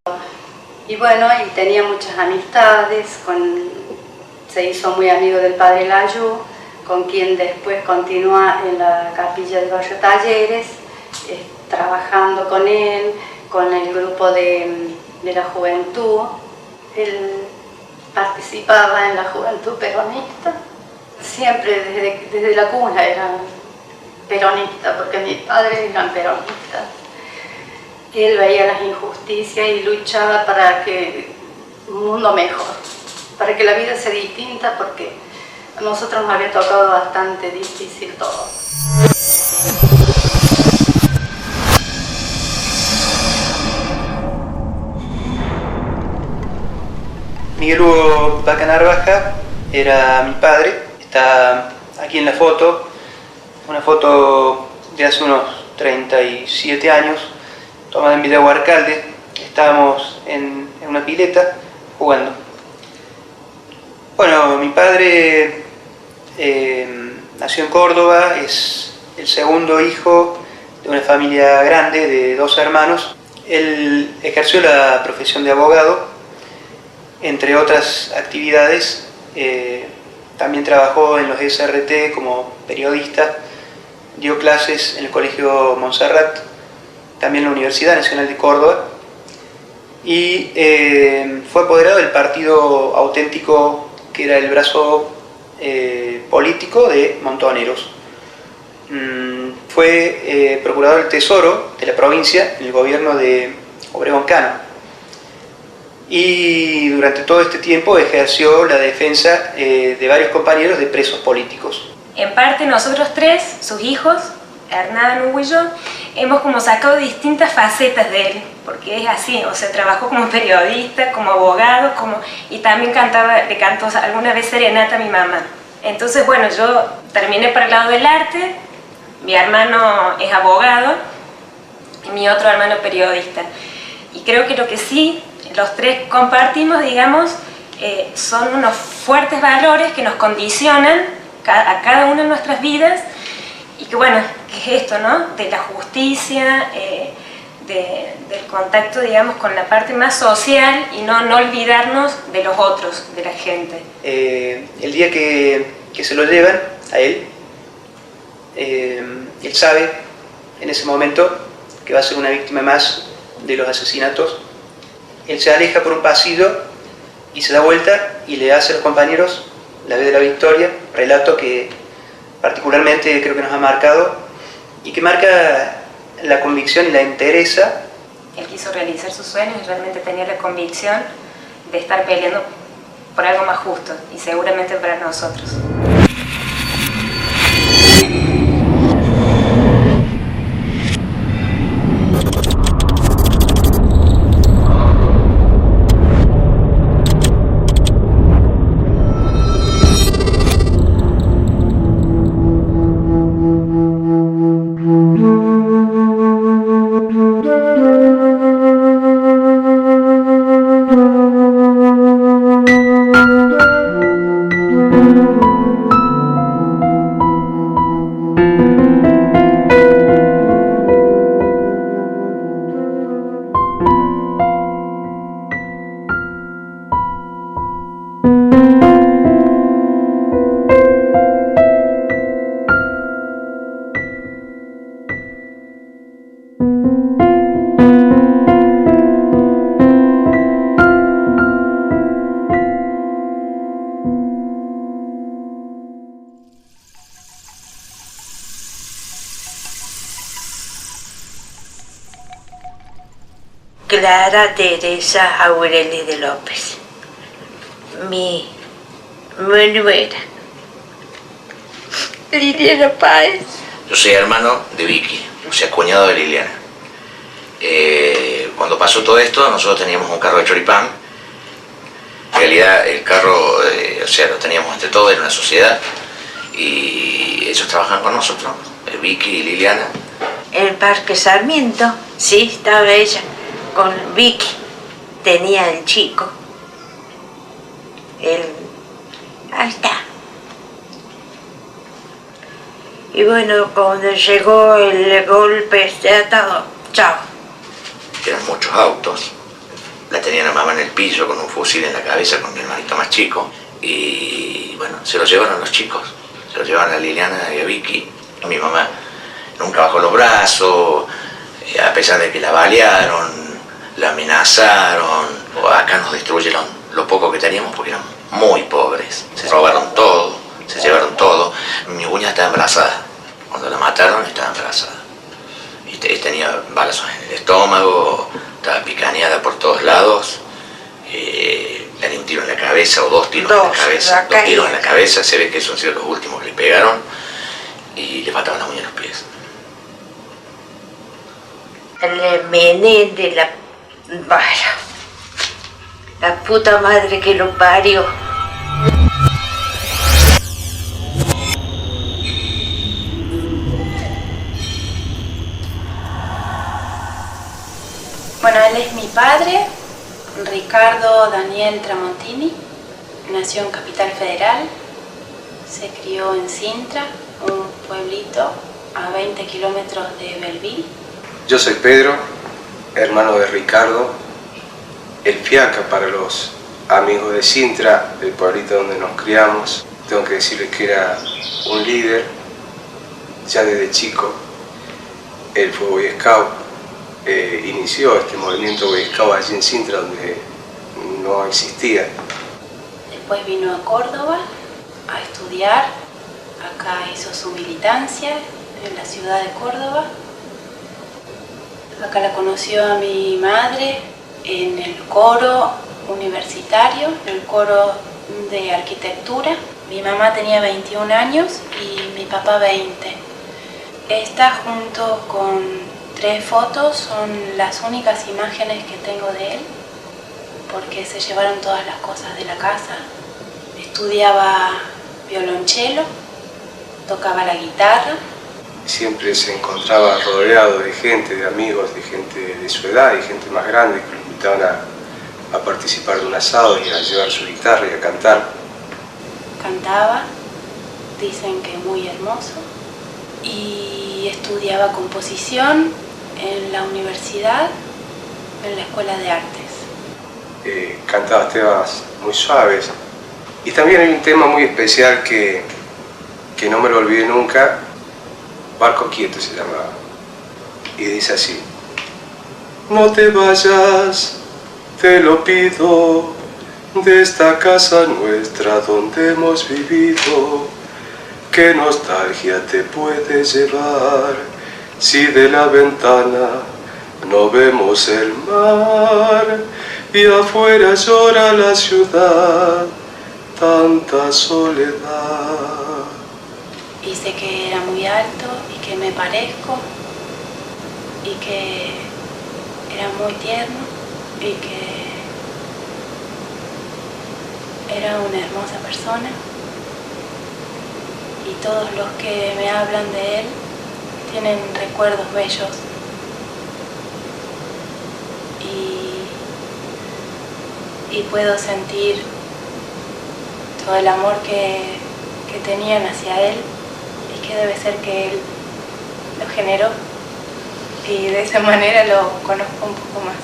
Y bueno, y tenía muchas amistades, se hizo muy amigo del padre Layú, con quien después continúa en la capilla del barrio Talleres, trabajando con él, con el grupo de la juventud. Él participaba en la juventud peronista, siempre desde la cuna era peronista, porque mis padres eran peronistas. Él veía las injusticias y luchaba para que un mundo mejor, para que la vida sea distinta, porque a nosotros nos había tocado bastante difícil todo. Miguel Hugo Vaca Narvaja era mi padre, está aquí en la foto, una foto de hace unos 37 años, tomada en Villahuarcalde. Estábamos en una pileta jugando. Bueno, mi padre nació en Córdoba, es el segundo hijo de una familia grande de 2 hermanos. Él ejerció la profesión de abogado, entre otras actividades. También trabajó en los SRT como periodista, dio clases en el Colegio Montserrat, también en la Universidad Nacional de Córdoba, y fue apoderado del Partido Auténtico, que era el brazo político de Montoneros. Fue procurador del Tesoro de la provincia en el gobierno de Obregón Cano, y durante todo este tiempo ejerció la defensa de varios compañeros de presos políticos. En parte nosotros 3, sus hijos, Hernán, Hugo y yo, hemos como sacado distintas facetas de él, porque es así, o sea, trabajó como periodista, como abogado, y también le cantó alguna vez serenata a mi mamá. Entonces, bueno, yo terminé por el lado del arte, mi hermano es abogado y mi otro hermano periodista. Y creo que lo que sí los 3 compartimos, digamos, son unos fuertes valores que nos condicionan a cada una de nuestras vidas, y que bueno, que es esto, ¿no? De la justicia, del contacto, digamos, con la parte más social y no olvidarnos de los otros, de la gente. El día que se lo llevan a él, él sabe en ese momento que va a ser una víctima más de los asesinatos. Él se aleja por un pasillo y se da vuelta y le hace a los compañeros la vez de la victoria, relato que particularmente creo que nos ha marcado y que marca la convicción y la entereza. Él quiso realizar sus sueños y realmente tenía la convicción de estar peleando por algo más justo, y seguramente para nosotros. Clara Teresa Aureli de López, mi nuera. Liliana Páez. Yo soy hermano de Vicky, o sea, cuñado de Liliana. Cuando pasó todo esto, nosotros teníamos un carro de choripán. En realidad el carro, o sea, lo teníamos entre todos, era una sociedad. Y ellos trabajan con nosotros, Vicky y Liliana. El Parque Sarmiento, sí, estaba ella con Vicky. Tenía el chico. Ahí está. Y bueno, cuando llegó el golpe de atado, chao. Eran muchos autos. La tenían a mamá en el piso con un fusil en la cabeza con mi hermanito más chico. Y bueno, se lo llevaron los chicos. Se lo llevaron a Liliana y a Vicky. A mi mamá nunca bajó los brazos, a pesar de que la balearon, la amenazaron. Acá nos destruyeron lo poco que teníamos porque éramos muy pobres. Se robaron todo, se llevaron todo. Mi cuñada estaba embarazada. Cuando la mataron estaba embarazada. Y tenía balazos en el estómago, estaba picaneada por todos lados. Le dio un tiro en la cabeza o dos tiros en la cabeza. Dos tiros en la cabeza, se ve que esos han sido los últimos que le pegaron. Y le faltaban las uñas en los pies. El mené de la... Bueno, la puta madre que lo parió. Bueno, él es mi padre, Ricardo Daniel Tramontini. Nació en Capital Federal, se crió en Sintra, un pueblito a 20 kilómetros de Belleville. Yo soy Pedro, hermano de Ricardo, el fiaca para los amigos de Sintra, el pueblito donde nos criamos. Tengo que decirles que era un líder, ya desde chico. Él fue Boy Scout, inició este movimiento Boy Scout allí en Sintra, donde no existía. Después vino a Córdoba a estudiar, acá hizo su militancia en la ciudad de Córdoba. Acá la conoció a mi madre en el coro universitario, en el coro de arquitectura. Mi mamá tenía 21 años y mi papá 20. Esta junto con 3 fotos son las únicas imágenes que tengo de él, porque se llevaron todas las cosas de la casa. Estudiaba violonchelo, tocaba la guitarra. Siempre se encontraba rodeado de gente, de amigos, de gente de su edad y gente más grande que lo invitaban a participar de un asado y a llevar su guitarra y a cantar. Cantaba, dicen que muy hermoso, y estudiaba composición en la universidad, en la Escuela de Artes. Cantaba temas muy suaves. Y también hay un tema muy especial que no me lo olvidé nunca. Barco Quieto se llamaba, y dice así: no te vayas, te lo pido, de esta casa nuestra donde hemos vivido. Qué nostalgia te puede llevar si de la ventana no vemos el mar y afuera llora la ciudad, tanta soledad. Dice que era muy alto y que me parezco y que era muy tierno y que era una hermosa persona, y todos los que me hablan de él tienen recuerdos bellos y puedo sentir todo el amor que tenían hacia él, y que debe ser que él lo generó, y de esa manera lo conozco un poco más.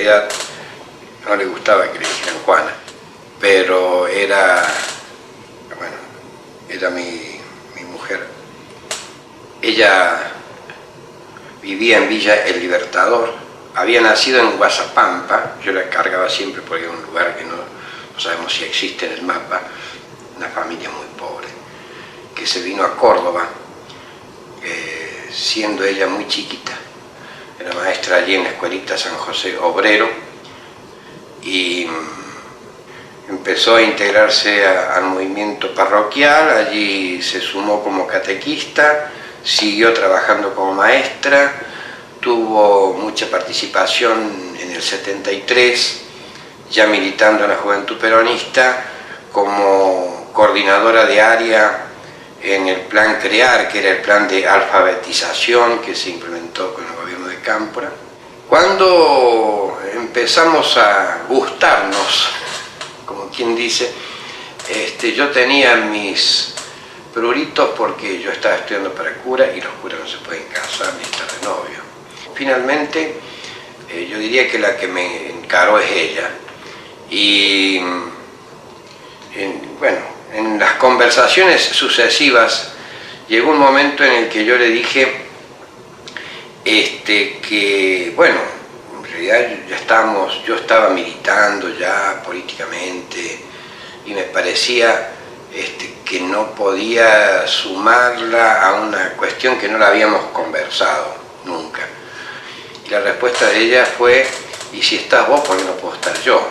realidad no le gustaba que le dijeran Juana, pero era mi mujer. Ella vivía en Villa El Libertador, había nacido en Guasapampa, yo la cargaba siempre porque era un lugar que no sabemos si existe en el mapa, una familia muy pobre, que se vino a Córdoba, siendo ella muy chiquita. Era maestra allí en la escuelita San José Obrero y empezó a integrarse al movimiento parroquial, allí se sumó como catequista, siguió trabajando como maestra, tuvo mucha participación en el 73, ya militando en la Juventud Peronista, como coordinadora de área en el plan CREAR, que era el plan de alfabetización que se implementó con el gobierno de Cámpora. Cuando empezamos a gustarnos, como quien dice, yo tenía mis pruritos porque yo estaba estudiando para cura y los curas no se pueden casar ni estar de novio. Finalmente, yo diría que la que me encaró es ella. Y en las conversaciones sucesivas llegó un momento en el que yo le dije que, bueno, en realidad yo estaba militando ya políticamente y me parecía que no podía sumarla a una cuestión que no la habíamos conversado nunca. Y la respuesta de ella fue, ¿y si estás vos, por qué no puedo estar yo?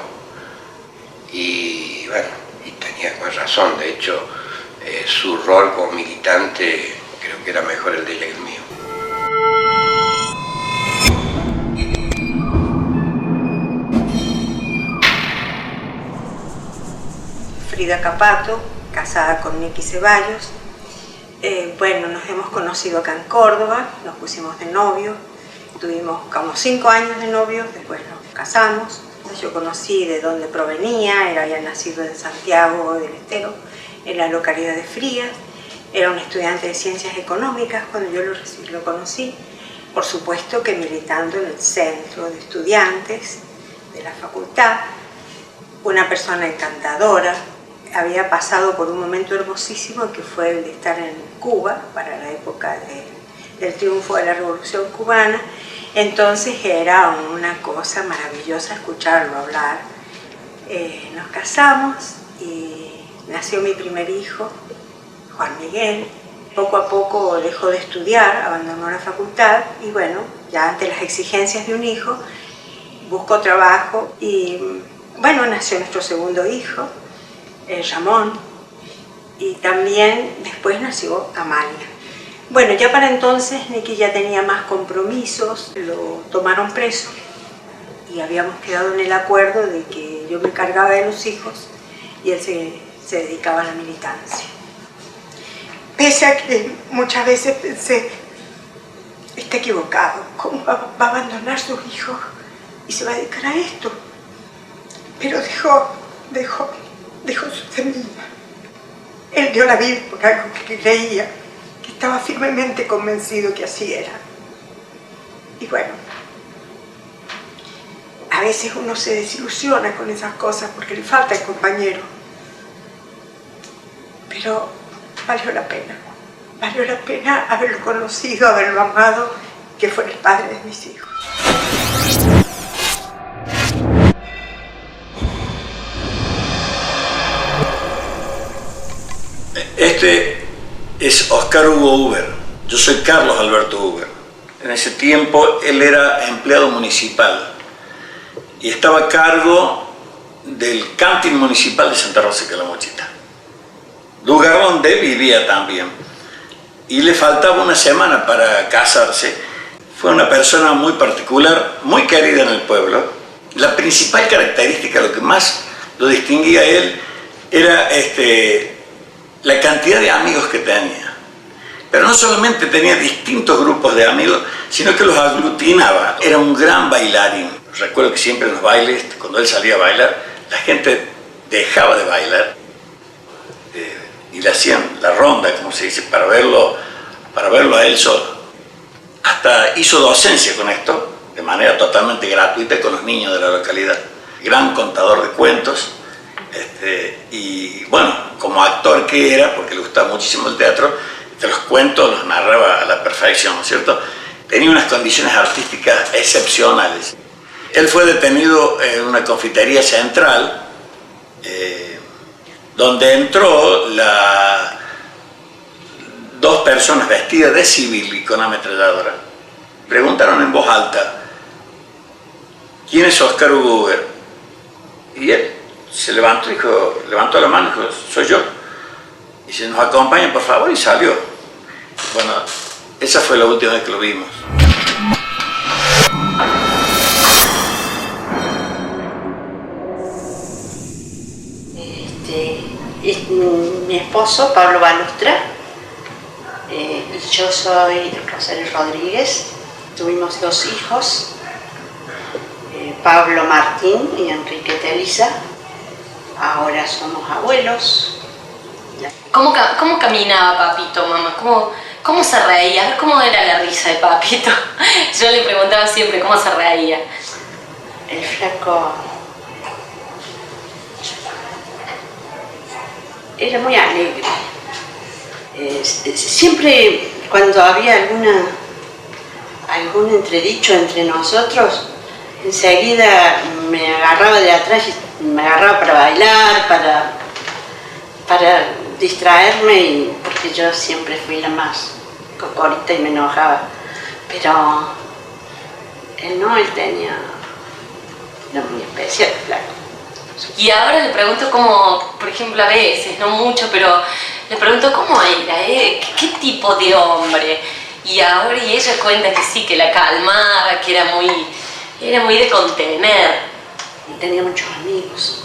Y bueno, y tenía más razón, de hecho, su rol como militante creo que era mejor el de ella que el mío. Frida Capato, casada con Nicky Ceballos. Bueno, nos hemos conocido acá en Córdoba, nos pusimos de novio, tuvimos como 5 años de novios, después nos casamos. Yo conocí de dónde provenía, él había nacido en Santiago del Estero, en la localidad de Frías, era un estudiante de Ciencias Económicas cuando yo lo conocí, por supuesto que militando en el centro de estudiantes de la facultad, una persona encantadora. Había pasado por un momento hermosísimo que fue el de estar en Cuba para la época del triunfo de la Revolución Cubana. Entonces era una cosa maravillosa escucharlo hablar. Nos casamos y nació mi primer hijo, Juan Miguel. Poco a poco dejó de estudiar, abandonó la facultad y bueno, ya ante las exigencias de un hijo, buscó trabajo y bueno, nació nuestro segundo hijo, Ramón, y también después nació Amalia. Bueno, ya para entonces Nicky ya tenía más compromisos, lo tomaron preso y habíamos quedado en el acuerdo de que yo me encargaba de los hijos y él se dedicaba a la militancia. Pese a que muchas veces pensé, está equivocado, ¿cómo va a abandonar a sus hijos y se va a dedicar a esto? Pero dejó su semilla. Él dio la vida por algo que creía, que estaba firmemente convencido que así era. Y bueno, a veces uno se desilusiona con esas cosas porque le falta el compañero. Pero valió la pena haberlo conocido, haberlo amado, que fue el padre de mis hijos. Este es Oscar Hugo Huber. Yo soy Carlos Alberto Huber. En ese tiempo él era empleado municipal y estaba a cargo del camping municipal de Santa Rosa de Calamuchita, lugar donde vivía también. Y le faltaba una semana para casarse. Fue una persona muy particular, muy querida en el pueblo. La principal característica, lo que más lo distinguía a él, era la cantidad de amigos que tenía. Pero no solamente tenía distintos grupos de amigos, sino que los aglutinaba. Era un gran bailarín. Recuerdo que siempre en los bailes, cuando él salía a bailar, la gente dejaba de bailar y le hacían la ronda, como se dice, para verlo a él solo. Hasta hizo docencia con esto, de manera totalmente gratuita con los niños de la localidad. Gran contador de cuentos, y bueno, como actor que era, porque le gustaba muchísimo el teatro, los cuentos los narraba a la perfección, ¿no es cierto? Tenía unas condiciones artísticas excepcionales. Él fue detenido en una confitería central, donde entró dos personas vestidas de civil y con ametralladora. Preguntaron en voz alta, ¿quién es Oscar Hugo Huber? Y él se levantó la mano y dijo, soy yo. Y se nos acompaña, por favor, y salió. Bueno, esa fue la última vez que lo vimos. Mi esposo, Pablo Balustra, y yo soy Rosario Rodríguez. Tuvimos 2 hijos, Pablo Martín y Enriqueta Elisa. Ahora somos abuelos. ¿Cómo caminaba Papito, mamá? ¿Cómo se reía? ¿Cómo era la risa de Papito? Yo le preguntaba siempre cómo se reía. El flaco era muy alegre. Siempre cuando había algún entredicho entre nosotros, enseguida me agarraba de atrás y me agarraba para bailar, para distraerme, porque yo siempre fui la más cocorita y me enojaba. Pero él no, él era muy especial, claro. Y ahora le pregunto cómo, por ejemplo, a veces, no mucho, pero le pregunto cómo era, qué tipo de hombre. Y ahora ella cuenta que sí, que la calmaba, que era muy de contener. Tenía muchos amigos.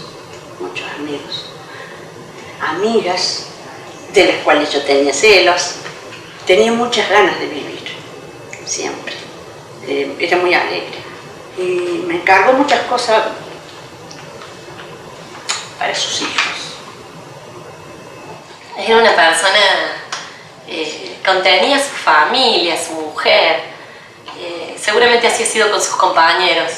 Amigas de las cuales yo tenía celos. Tenía muchas ganas de vivir, siempre. Era muy alegre. Y me encargó muchas cosas para sus hijos. Era una persona, contenía a su familia, a su mujer. Seguramente así ha sido con sus compañeros.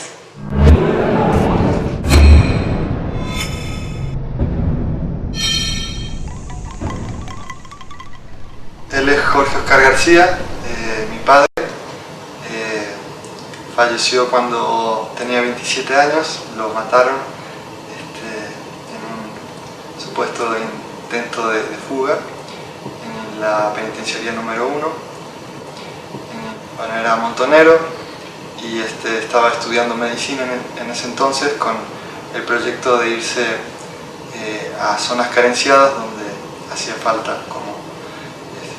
Él es Jorge Oscar García, mi padre. Falleció cuando tenía 27 años, lo mataron en un supuesto intento de fuga en la penitenciaría número 1. Bueno, era montonero y estaba estudiando medicina en ese entonces con el proyecto de irse a zonas carenciadas donde hacía falta como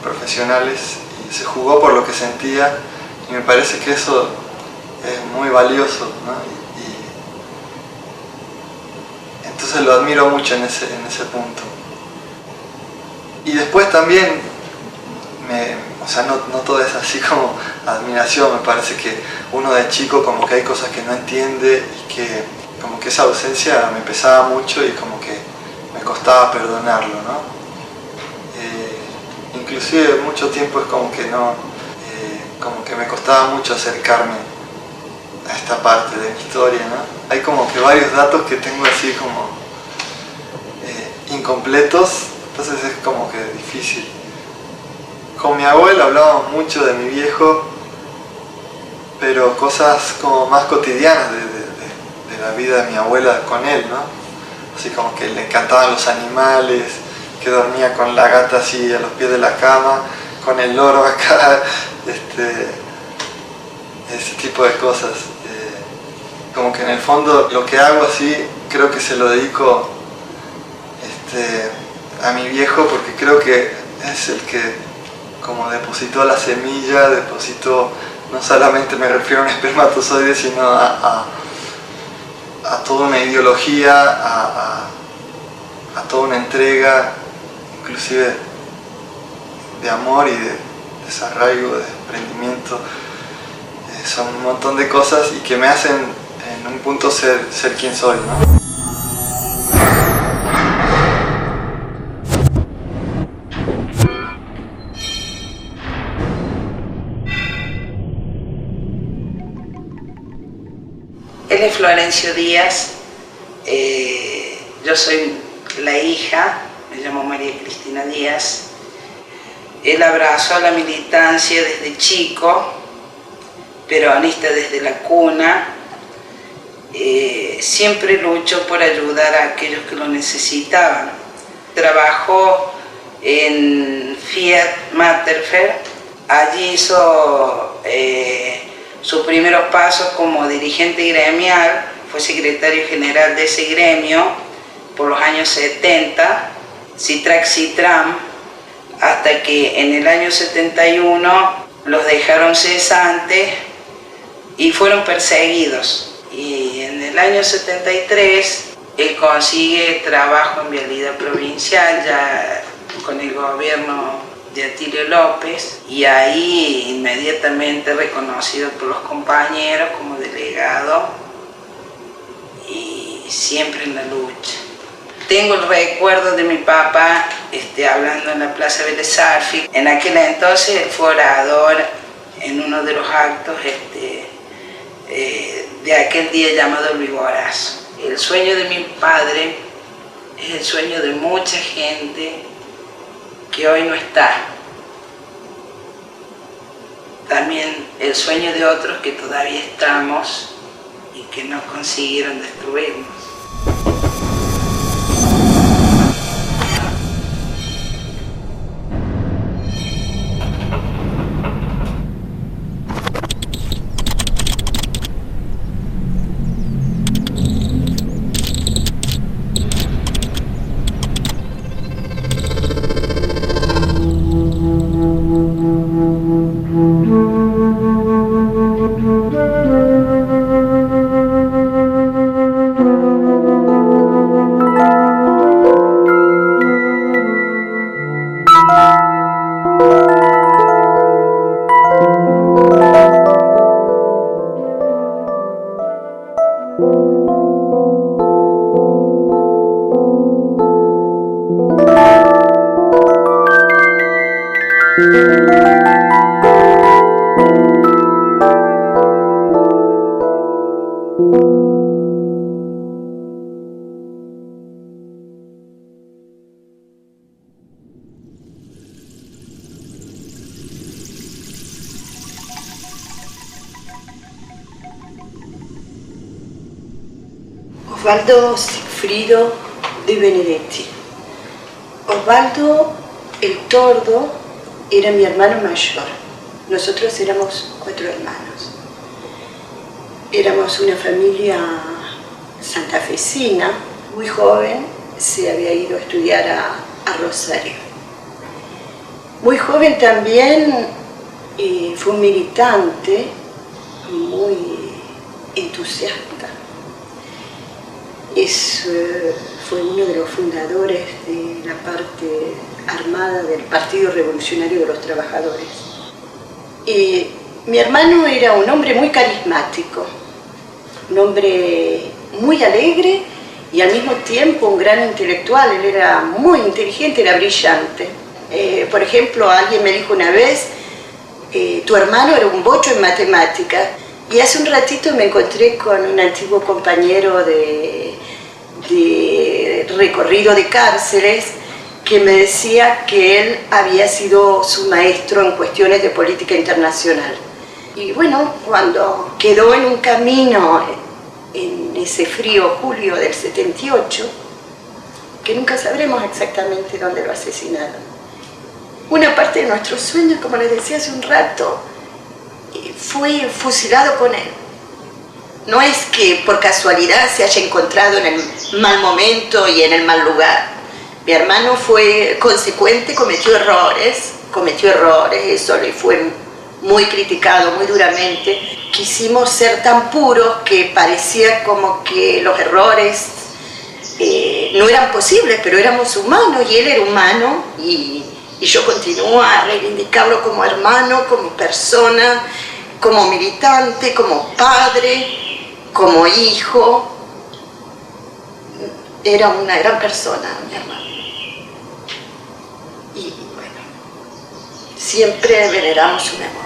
profesionales, y se jugó por lo que sentía, y me parece que eso es muy valioso, ¿no? Y entonces lo admiro mucho en ese punto. Y después también, no todo es así como admiración, me parece que uno de chico como que hay cosas que no entiende y que como que esa ausencia me pesaba mucho y como que me costaba perdonarlo, ¿no? Inclusive mucho tiempo es como que no, como que me costaba mucho acercarme a esta parte de mi historia, ¿no? Hay como que varios datos que tengo así como incompletos, entonces es como que difícil. Con mi abuela hablábamos mucho de mi viejo, pero cosas como más cotidianas de la vida de mi abuela con él, ¿no? Así como que le encantaban los animales, que dormía con la gata así a los pies de la cama, con el loro acá, ese tipo de cosas. Como que en el fondo lo que hago así, creo que se lo dedico a mi viejo, porque creo que es el que como depositó la semilla, depositó, no solamente me refiero a un espermatozoide, sino a toda una ideología, a toda una entrega, inclusive de amor y de desarraigo, de desprendimiento. Son un montón de cosas y que me hacen en un punto ser quien soy, ¿no? Él es Florencio Díaz, yo soy la hija, me llamo María Cristina Díaz. Él abrazó la militancia desde chico, peronista desde la cuna, siempre luchó por ayudar a aquellos que lo necesitaban. Trabajó en Fiat Matterfeld, allí hizo sus primeros pasos como dirigente gremial, fue secretario general de ese gremio por los años 70, Citrac-Citram, hasta que en el año 71 los dejaron cesantes y fueron perseguidos. Y en el año 73 él consigue trabajo en Vialidad Provincial, ya con el gobierno de Atilio López, y ahí inmediatamente reconocido por los compañeros como delegado y siempre en la lucha. Tengo el recuerdo de mi papá hablando en la Plaza Vélez Sarsfield. En aquel entonces él fue orador en uno de los actos de aquel día llamado el Vigorazo. El sueño de mi padre es el sueño de mucha gente que hoy no está. También el sueño de otros que todavía estamos y que no consiguieron destruirnos. Osvaldo Sigfrido de Benedetti. Osvaldo el Tordo era mi hermano mayor. Nosotros éramos 4 hermanos. Éramos una familia santafesina. Muy joven se había ido a estudiar a Rosario. Muy joven también fue un militante muy entusiasta. Fue uno de los fundadores de la parte armada del Partido Revolucionario de los Trabajadores. Mi hermano era un hombre muy carismático, un hombre muy alegre y al mismo tiempo un gran intelectual. Él era muy inteligente, era brillante. Por ejemplo, alguien me dijo una vez, tu hermano era un bocho en matemáticas. Y hace un ratito me encontré con un antiguo compañero de recorrido de cárceles que me decía que él había sido su maestro en cuestiones de política internacional. Y bueno, cuando quedó en un camino en ese frío julio del 78, que nunca sabremos exactamente dónde lo asesinaron, una parte de nuestros sueños, como les decía hace un rato, fue fusilado con él. No es que por casualidad se haya encontrado en el mal momento y en el mal lugar. Mi hermano fue consecuente, cometió errores, eso le fue muy criticado, muy duramente. Quisimos ser tan puros que parecía como que los errores no eran posibles, pero éramos humanos y él era humano y yo continúo a reivindicarlo como hermano, como persona, como militante, como padre, como hijo. Era una gran persona, mi hermano. Y bueno, siempre veneramos su memoria.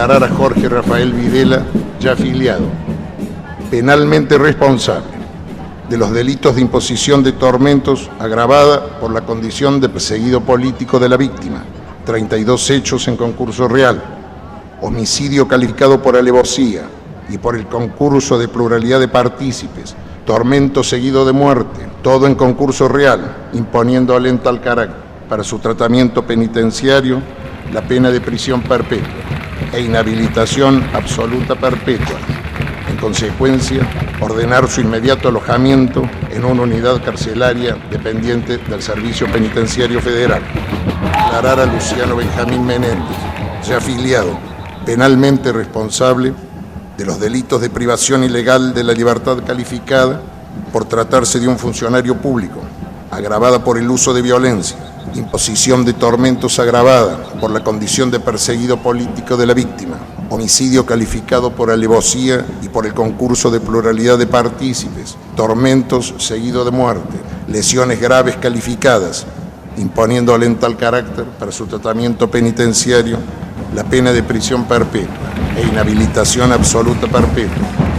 declarar a Jorge Rafael Videla, ya afiliado, penalmente responsable de los delitos de imposición de tormentos agravada por la condición de perseguido político de la víctima, 32 hechos en concurso real, homicidio calificado por alevosía y por el concurso de pluralidad de partícipes, tormento seguido de muerte, todo en concurso real, imponiendo alenta al carácter para su tratamiento penitenciario la pena de prisión perpetua e inhabilitación absoluta perpetua. En consecuencia, ordenar su inmediato alojamiento en una unidad carcelaria dependiente del Servicio Penitenciario Federal. Declarar a Luciano Benjamín Menéndez, ya afiliado, penalmente responsable de los delitos de privación ilegal de la libertad calificada por tratarse de un funcionario público, agravada por el uso de violencia, imposición de tormentos agravada por la condición de perseguido político de la víctima, homicidio calificado por alevosía y por el concurso de pluralidad de partícipes, tormentos seguido de muerte, lesiones graves calificadas, imponiendo alenta al carácter para su tratamiento penitenciario la pena de prisión perpetua e inhabilitación absoluta perpetua.